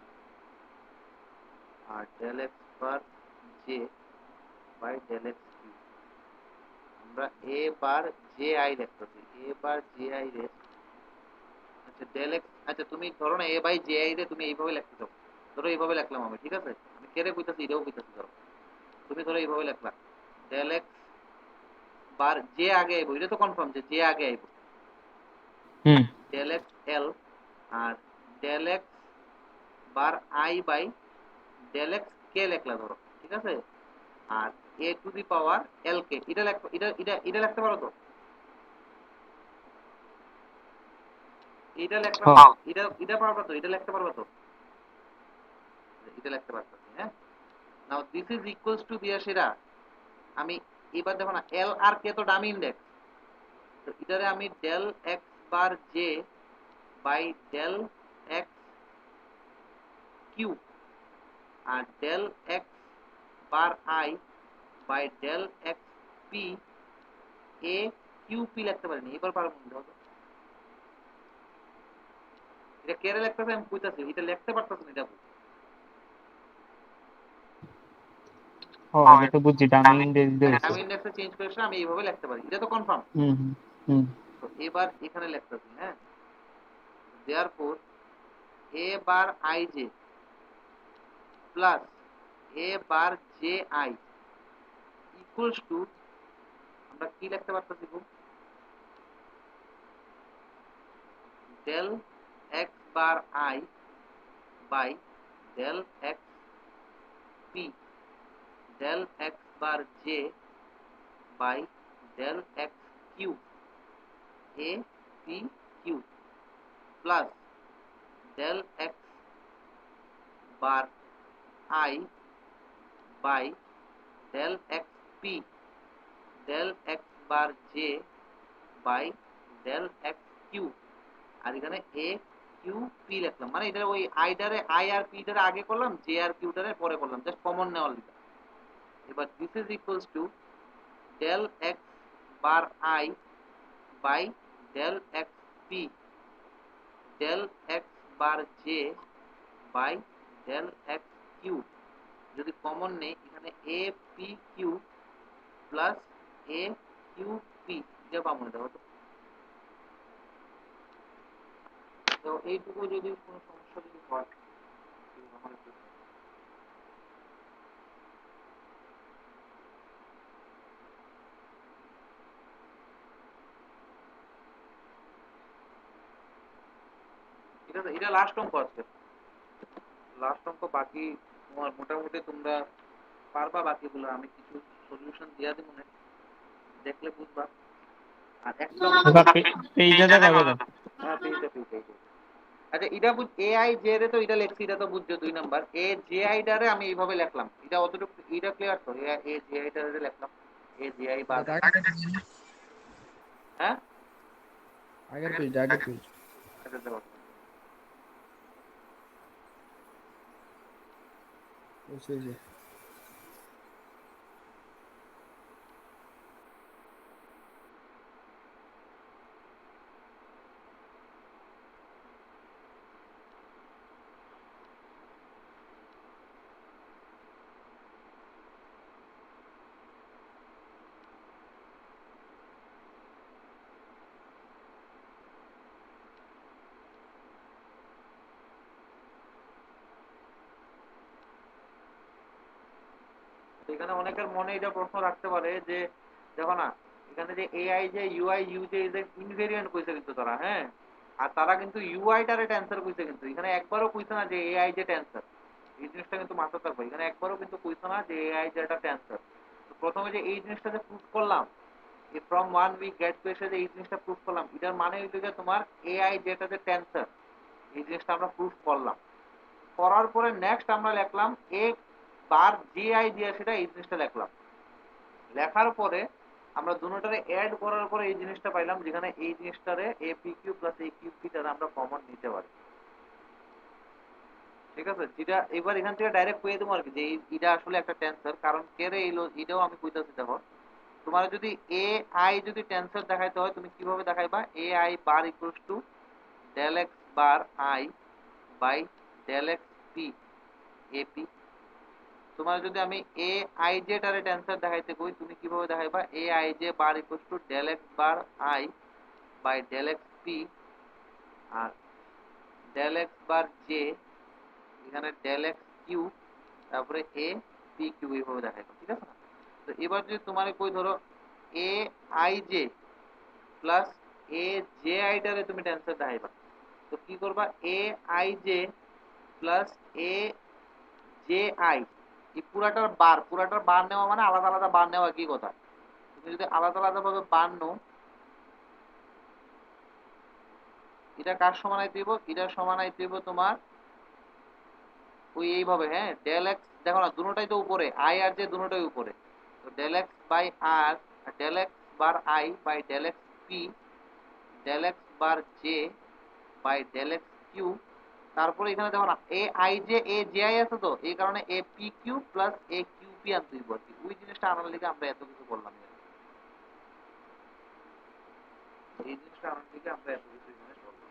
আর del x bar J by del x Q আমরা A bar j I লিখতেছি, এ bar j i রে, আচ্ছা del x, আচ্ছা তুমি ধরো না এ by J i রে তুমি এইভাবে লিখতে চাও, ধরো এইভাবে লিখলাম আমি, ঠিক আছে, আমি কেড়ে কইতাছি এটাও কইতাছি, ধরো তুমি ধরো এইভাবে লিখলা ডেল এক্স বার জে আগে আইব, এটা তো কনফার্ম যে জে আগে আইব, হুম del x l r del x bar I by del x k লিখলা ধরো, ঠিক আছে, আর এ টু দি পাওয়ার এল কে এটা এটা লিখতে পারো তো, এটা লিখলাম, হ্যাঁ এটা পারবা তো, এটা লিখতে পারবা তো, এটা লিখতে পারতেছি, হ্যাঁ। নাও দিস ইজ ইকুয়ালস টু দিয়া সেরা, আমি এবার দেখো না এল আর কে তো ডামি ইন্ডেক্স, তো এটারে আমি del x bar J by del x Q আর del x bar I by del x P A Q P লিখতে পারিনি, এবার পারবো না দেখো তো। এটা কেড়ে লিখতেছে আমি কইতাছি, এটা লিখতে পারতেছি না, এটা হ্যাঁ এটা তো বুঝছি ডামি ইন্ডেক্স দিয়েছে আমি ইন্ডেক্সে চেঞ্জ করে আমি এইভাবে লিখতে পারি, এটা তো কনফার্ম। হুম হুম হুম তো এবার এখানে লিখতেছি, হ্যাঁ, therefore a bar i j plus a bar j i equals to, আমরা কি লিখতে পারতেছি খুব, del x bar I by del x P del x bar J by del x q a P Q plus del x bar I by del x P del x bar J by del x Q, আর এখানে a Q P লিখলাম, মানে এটা ওই আইটারে I R P টারে আগে করলাম, J R Q টারে পরে করলাম, জাস্ট কমন নেওয়ার লিখা। এবার this is equals to del x bar I by del x P del x bar J by del x Q, যদি কমন নেই এখানে A P Q plus A Q P, এটা পাবো না দেখো তো। তো এইটুকু যদি কোনো সমস্যা যদি হয় আমার একটু, ঠিক আছে, এটা লাস্ট অঙ্ক আছে, লাস্ট অঙ্ক বাকি তোমার মোটামুটি তোমরা পারবা, বাকিগুলো আমি কিছু সলিউশন দিয়া দিব না, দেখলে বুঝবা। আর একটা পেজে দেখা যাবে হ্যাঁ পেজে পেজে আচ্ছা এটা বুঝ এ আই জে রে তো এটা লিখছি, এটা তো বুঝছো 2 নাম্বার। এ জে আই টারে আমি এইভাবে লিখলাম, এটা অতটুকু এটা ক্লিয়ার তো? এ জে আই টারে লিখলাম এ জে আই বার। হ্যাঁ আগের পেজ আচ্ছা দেখো বুঝছি। এখানে অনেকের মনে এটা প্রশ্ন রাখতে পারে যে দেখো না, এখানে যে এআই যে ইউআই ইউজে এদের ইনভেরিয়েন্ট কইছে কিন্তু তারা, হ্যাঁ, আর তারা কিন্তু ইউআই টারে টেন্সর কইছে, কিন্তু এখানে একবারও কইছে না যে এআই যে টেন্সর। এই জিনিসটা কিন্তু মাথায় থাকবে, এখানে একবারও কিন্তু কইছে না যে এআই যে একটা টেন্সর। প্রথমে যে এই জিনিসটা যে প্রুফ করলাম, from one week get to এসে যে এই জিনিসটা প্রুফ করলাম, এটার মানে হইল যে তোমার এআই যেটা যে টেন্সর, এই জিনিসটা আমরা প্রুফ করলাম। করার পরে নেক্সট আমরা লিখলাম এ বার যে আই দিয়ে সেটা এই জিনিসটা লিখলাম। লেখার পরে আমরা দুটোটারে অ্যাড করার পরে এই জিনিসটা পাইলাম, যেখানে এই জিনিসটারে a P Q plus A Q p টারে আমরা কমন নিতে পারি। ঠিক আছে, যেটা এবার এখান থেকে ডাইরেক্ট কয়ে দেবো আর কি যে এটা আসলে একটা টেন্সর, কারণ কে রে এলো এটাও আমি কইতাছি। দেখো তোমার যদি এ আই যদি টেন্সর দেখাইতে হয় তুমি কিভাবে দেখাইবা? A i bar equals to del x bar I by del x p a p. তোমার যদি আমি এ আই জে টারে টেন্সর দেখাইতে কই তুমি কিভাবে দেখাইবা? A I j bar equals to del x bar I by del x P, আর ডেল এক্স বার জে এখানে ডেল এক্স কিউ, তারপরে এ পি কিউ, এইভাবে দেখাইবা। ঠিক আছে না? তো এবার যদি তোমার কই ধরো a I j plus a J i টারে তুমি টেন্সর দেখাইবা, তো কি করবা? A I j plus a J i, এই পুরাটার বার নেওয়া মানে আলাদা আলাদা বার নেওয়া কি কথা? তুমি যদি আলাদা আলাদা ভাবে বার নো, এটা কার সমান আইতে দিব? এটার সমান আইতে দিব তোমার ওই এইভাবে, হ্যাঁ, ডেল এক্স। দেখো না দুটোটাই তো উপরে, আই আর জে দুটোটাই উপরে, তো ডেল এক্স বাই আর del x bar I by del x P del x bar J by del x Q. তারপরে এখানে দেখো না A I J A J I আছে, তো এই কারণে A P Q plus A Q P আনতে দিব আর কি। ওই জিনিসটা আনার লিগে আমরা এত কিছু করলাম, এই জিনিসটা আনার লিগে আমরা এত কিছু জিনিস করলাম।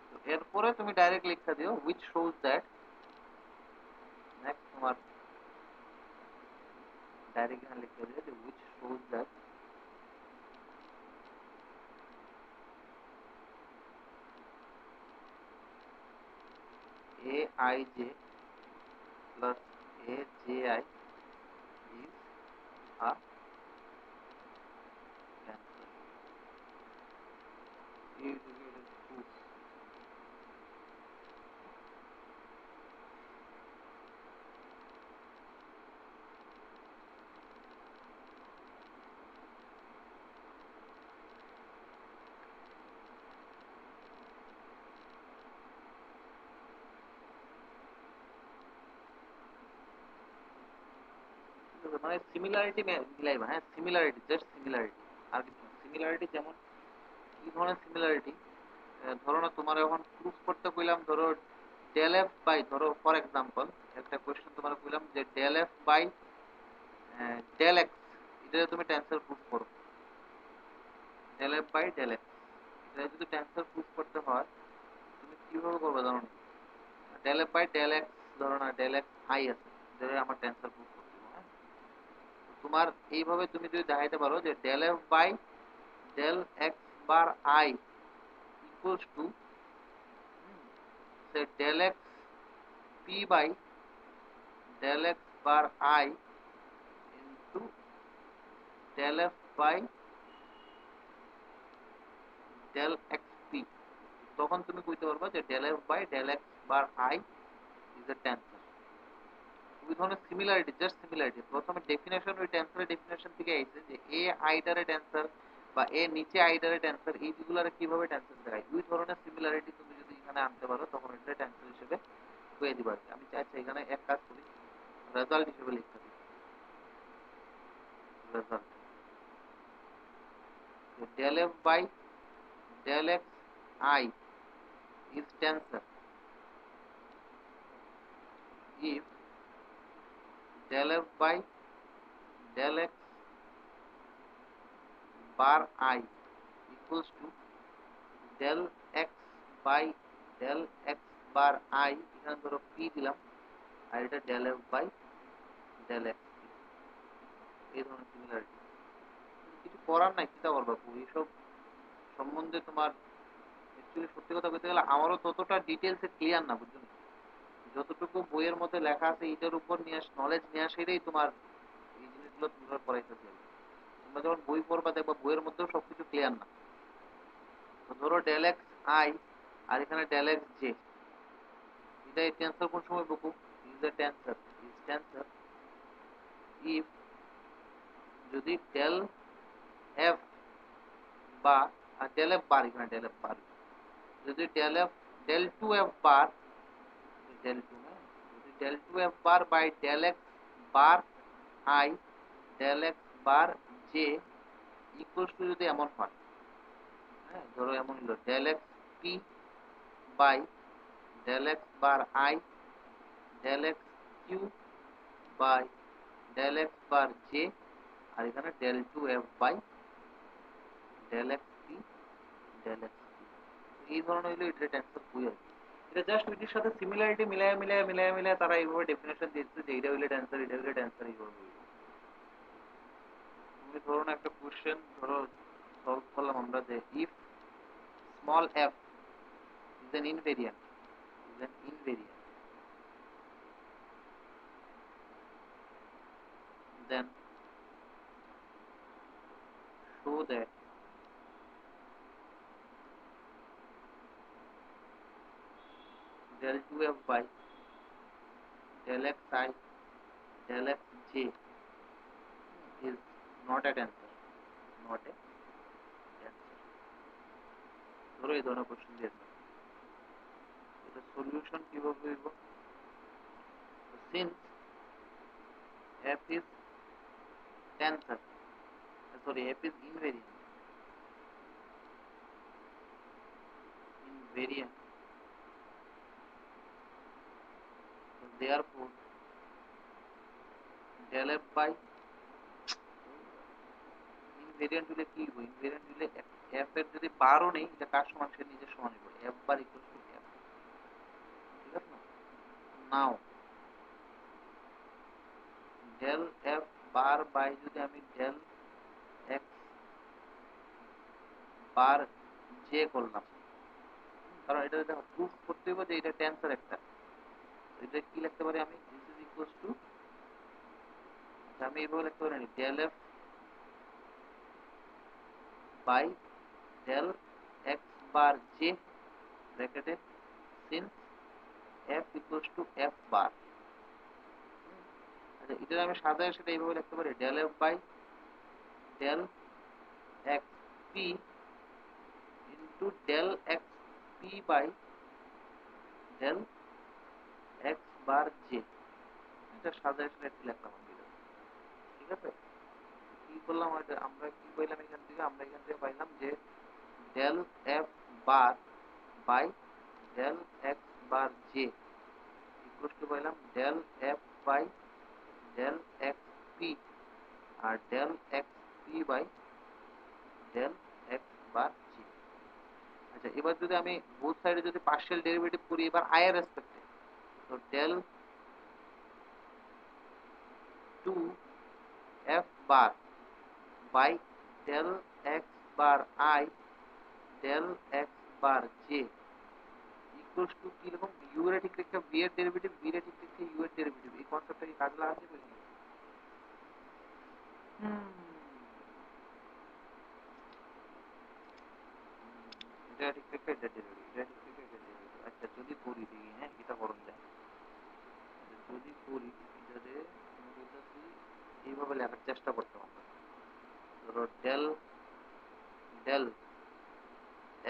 তো এরপরে তুমি ডাইরেক্ট লিখতে দিও which shows that, নেক্সট তোমার ডাইরেক্ট এখানে লিখতে দিও যে which shows that a I j plus a j I is a tensor. It is proof. মানে সিমিলারিটি মিলাইবা, হ্যাঁ, সিমিলারিটি, জাস্ট সিমিলারিটি, আর কিছু না। সিমিলারিটি যেমন কি ধরনের সিমিলারিটি? ধরো না তোমার এখন প্রুফ করতে কইলাম, ধরো ডেল এফ বাই, ধরো ফর এক্সাম্পল একটা কোয়েশ্চেন তোমার কইলাম যে del F by del X, এটা তুমি টেন্সর প্রুফ করো। Del F by del X, এটা যদি টেন্সর প্রুফ করতে হয় তুমি কিভাবে করবে জানো না? Del F by del X, ধরো না ডেল এক্স আই আছে, যেটা আমার টেন্সর প্রুফ করতে হবে, হ্যাঁ। তোমার এইভাবে তুমি যদি দেখাইতে পারো যে del F by del x bar I equals to say del x p by del x bar I into del f by del x p, তখন তুমি কইতে পারবা যে del f by del x bar I is a tensor। দুই ধরনের similarity, just similarity. প্রথমে definition, ওই টেন্সরের definition থেকে আইছে যে এ আইডারে টেন্সর বা এ নিচে আইডারে টেন্সর, এইগুলারে কিভাবে টেন্সর দেখায়, দুই ধরনের সিমিলারিটি তুমি যদি এখানে আনতে পারো তখন এটা টেন্সর হিসেবে হয়ে দিবে। আমি চাইছি এখানে এক কাজ করি, রেজাল্ট হিসেবে লিখতে দিই। Result del f by del x I is tensor if del f by del x bar I equals to del x by del x bar I, এখানে ধরো p দিলাম, আর এটা del f by del x, এই ধরনের similarity. কিছু করার নাই, চিন্তা করবা এইসব সম্বন্ধে তোমার অ্যাকচুয়ালি সত্যি কথা বলতে গেলে আমারও ততটা ডিটেলসে ক্লিয়ার না, বুঝছো? যতটুকু বইয়ের মধ্যে লেখা আছে এটার উপর নিয়ে নলেজ নিয়ে আসাই তোমার এই জিনিসগুলো তোমরা পড়াইতেছে। তোমরা যখন বই পড়বা দেখবা বইয়ের মধ্যেও সবকিছু ক্লিয়ার না। তো ধরো ডেল এক্স আই আর এখানে ডেল এক্স জে, এটা এই টেন্সর কোন সময় বকু is a tensor, is tensor if যদি ডেল এফ বা ডেল এফ বার, এখানে ডেল এফ বার, যদি del f del two F bar, del two না, যদি del two F bar by del x bar I del x bar J equals to যদি এমন হয়, হ্যাঁ ধরো এমন হলো del x p by del x bar I del x q by del x bar J, আর এখানে del two F by del x P del x P, এই ধরনের হলো এটা টেন্সর বই আর কি। এটা জাস্ট ওইটির সাথে সিমিলারিটি মিলায় তারা এইভাবে ডেফিনেশন দিচ্ছে যে এটা হইলে টেন্সর, এটা হইলে টেন্সর, এইভাবে হইলো। তুমি ধরো না একটা কোশ্চেন ধরো সলভ করলাম আমরা যে if small F is an invariant, then show that del 2f by del xi del xj is not a tensor, not a tensor। ধরো এই ধরনের কোশ্চেন দিয়েছে, এটা সলিউশন কিভাবে হইব? since f is tensor, sorry f is invariant, so therefore del f by invariant হলে কি হইব? ইনভেরিয়েন্ট হলে f এর যদি বারও নেই এটা কার সমান, সে নিজের সমান হইব, f বার ইকুয়াল টু f, ঠিক আছে না? নাও ডেল f বার বাই যদি আমি ডেল x বার জে করলাম, কারণ এটা দেখো প্রুফ করতে হবে যে এটা টেন্সর একটা, এটা কি লিখতে পারি আমি, দিস ইজ ইকুয়ালস টু, আমি এইভাবে লিখতে পারি del f by del x bar j ব্র্যাকেটে since f equals to f bar. আচ্ছা এটা আমি সাজায় সেটা এইভাবে লিখতে পারি del f by del x p into del x p by del x bar j, এটা সাজায় সেটা একটু লিখলাম আমি, ঠিক আছে? কি করলাম আমরা কি পাইলাম এখান থেকে? আমরা এখান থেকে পাইলাম যে del f bar by del x bar j equal to পাইলাম del F by del x P আর del x p by del x bar g. আচ্ছা এবার যদি আমি বোথ সাইডে যদি পার্শিয়াল ডেরিভেটিভ করি এবার আই এর রেসপেক্টে, তো del two F bar by del x bar I del x bar J equals to কি রকম, ইউ এর ঠিক রেখে বি এর ডেরিভেটিভ, বি এর ঠিক রেখে ইউ এর ডেরিভেটিভ, এই কনসেপ্টটা কি কাজে লাগাতে পারি? এটা ঠিক রেখে এটা ডেরিভেটিভ, এটা ঠিক রেখে এটা ডেরিভেটিভ। আচ্ছা যদি করি দেখি, হ্যাঁ এটা করুন যায়, যদি করি এটারে আমি বলতেছি এইভাবে লেখার চেষ্টা করতে পারবো। ধরো del del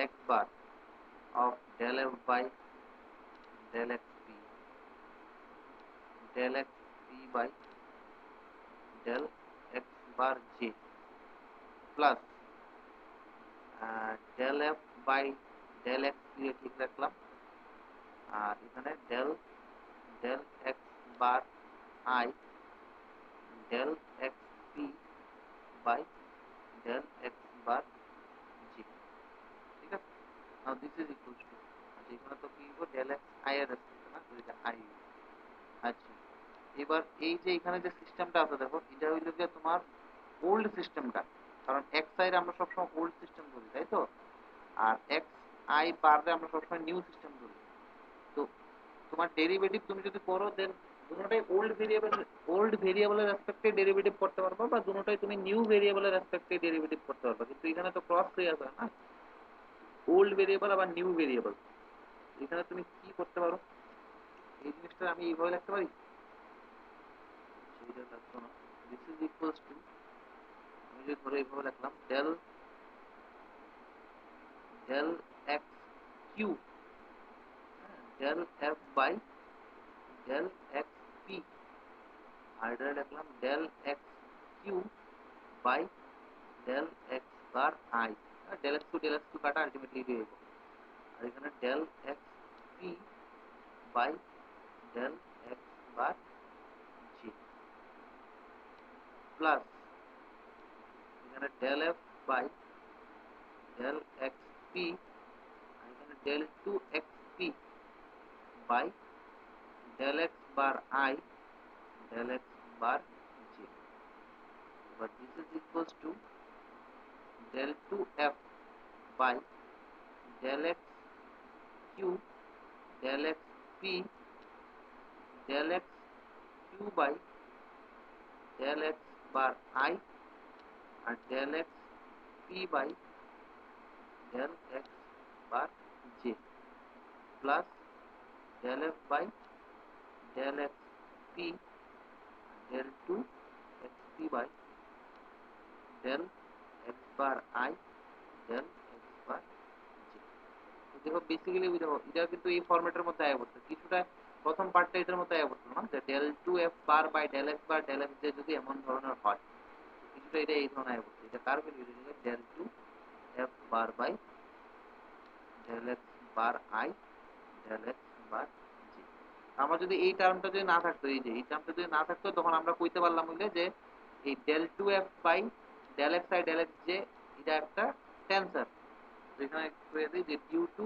x bar of del F by del x P del x p by del x bar j plus del F by del x p ঠিক রাখলাম, আর এখানে del del x bar I del x p by del x bar g, ঠিক আছে। Now this is equals to, আচ্ছা এখানে তো কি হইব ডেল এক্স আই এর রেসপেক্টে না, তো এটা আই। আচ্ছা এবার এই যে এখানে যে সিস্টেমটা আছে দেখো, এটা হইল যে তোমার ওল্ড সিস্টেমটা, কারণ এক্স আই এর আমরা সবসময় ওল্ড সিস্টেম ধরি, তাই তো, আর এক্স আই বার রে আমরা সবসময় নিউ সিস্টেম ধরি। তো তোমার ডেরিভেটিভ তুমি যদি করো দেন দুটোটাই ওল্ড ভেরিয়েবলের রেসপেক্টে ডেরিভেটিভ করতে পারবা, বা দুটোটাই তুমি নিউ ভেরিয়েবলের রেসপেক্টে ডেরিভেটিভ করতে পারবা, কিন্তু এখানে তো ক্রস হয়ে আছে না, ওল্ড ভেরিয়েবল আবার নিউ ভেরিয়েবল। এখানে তুমি কি করতে পারো, এই জিনিসটা আমি এইভাবে লিখতে পারি, সেইটা লাগতো না। দিস ইজ ইকুয়ালস টু, আমি যদি ধরে এইভাবে লিখলাম del del x Q del F by del x P, আর এটা লিখলাম del x q by del x bar I, del x two কাটা আলটিমেটলি দিয়ে দেবো, আর এখানে del x p by del x bar g plus এখানে del F by del x P, আর এখানে del two x p by del x bar I del x bar g. এবার this is equals two del 2f by del x q del x p del x q by del x bar I আর del x p by del x bar j plus del f by del x p del 2 x p by del x bar I del x bar j। দেখো basically দেখো এটা কিন্তু এই ফরম্যাটের মধ্যে আয়া পড়ছে, কিছুটা প্রথম পার্টটা এটার মধ্যে আয়া পড়ছে না, যে del two F bar by del x bar del x J যদি এমন ধরনের হয়, কিছুটা এটা এই ধরনের আয়া পড়ছে। এটা কার ভ্যালু, এটা del two F bar by del x bar I del x bar g. আমার যদি এই টার্মটা যদি না থাকতো, এই যে এই টার্মটা যদি না থাকতো, তখন আমরা কইতে পারলাম হইলে যে এই del two F by del x I del x J এটা একটা টেনসর, যেখানে কয়ে দিই যে due to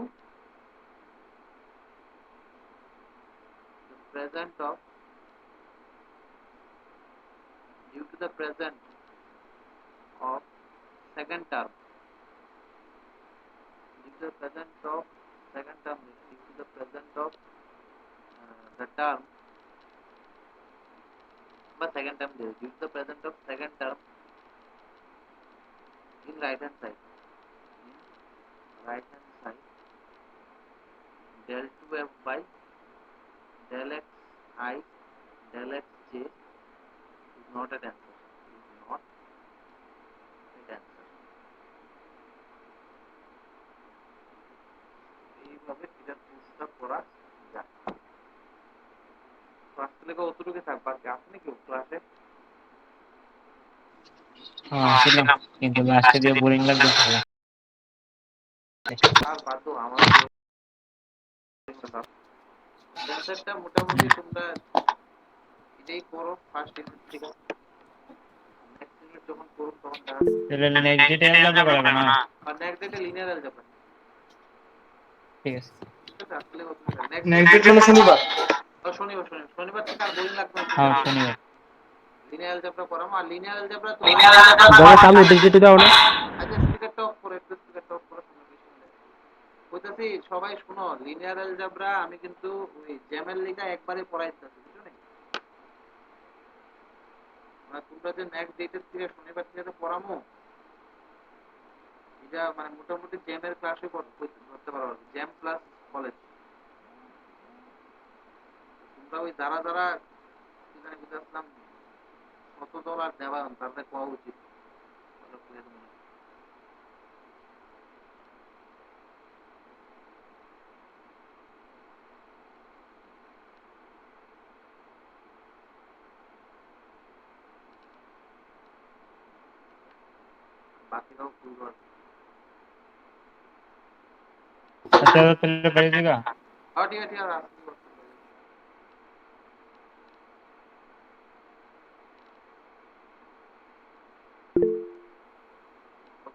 present of due to the present of second term due to the present of second term due to the present of the term বা second term due to the present of second term in right hand side del 2f by del x I del x j is not an answer, is not an answer। এইভাবে এটার প্রুফটা করা যায়। Class লেগে অতটুকু থাকবে, আর কি আপনি কেউ ক্লাসে হ্যাঁ ছিলাম, কিন্তু লাস্টে দিয়ে বোরিং লাগবে। আর বাদ দাও, আমাদের কনসেপ্টটা মোটামুটি তোমরা এটাই করো ফার্স্ট ইউনিট থেকে, নেক্সট ইউনিট যখন করো তখন দেখা তাহলে নেক্সট ডেটে অ্যালজেব্রা করাবে না? আর নেক্সট ডেটে লিনিয়ার অ্যালজেব্রা, ঠিক আছে। ঠিক আছে। আসলে নেক্সট নেক্সট ডেট মানে শনিবার। শনিবার শনিবার থেকে আর বোরিং লাগবে না, হ্যাঁ শনিবার। লিনিয়ার অ্যালজেব্রা করাবো, আর লিনিয়ার অ্যালজেব্রা তো যারা চালু দেখতে দাও না আচ্ছা স্পিকারটা অফ করো, একটু স্পিকারটা অফ করো, কইতাছি সবাই শুনো, লিনিয়ার অ্যালজেব্রা আমি কিন্তু ওই জ্যামের লিগা একবারে পড়াইতেছি, বুঝছো নি, মানে তোমরা যে নেক্সট ডেটের থেকে শনিবার থেকে তো পড়ামো, এটা মানে মোটামুটি জ্যামের ক্লাসে করতে পারো, জ্যাম প্লাস কলেজ। তোমরা ওই যারা যারা জানি বুঝাচ্ছিলাম কত ডলার দেওয়া তাদের কোয়া উচিত বাকিরাও খুব আচ্ছা তাহলে বাইরে জায়গা ঠিক আছে ঠিক আছে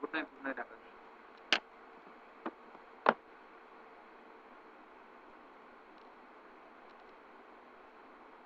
গুড নাইট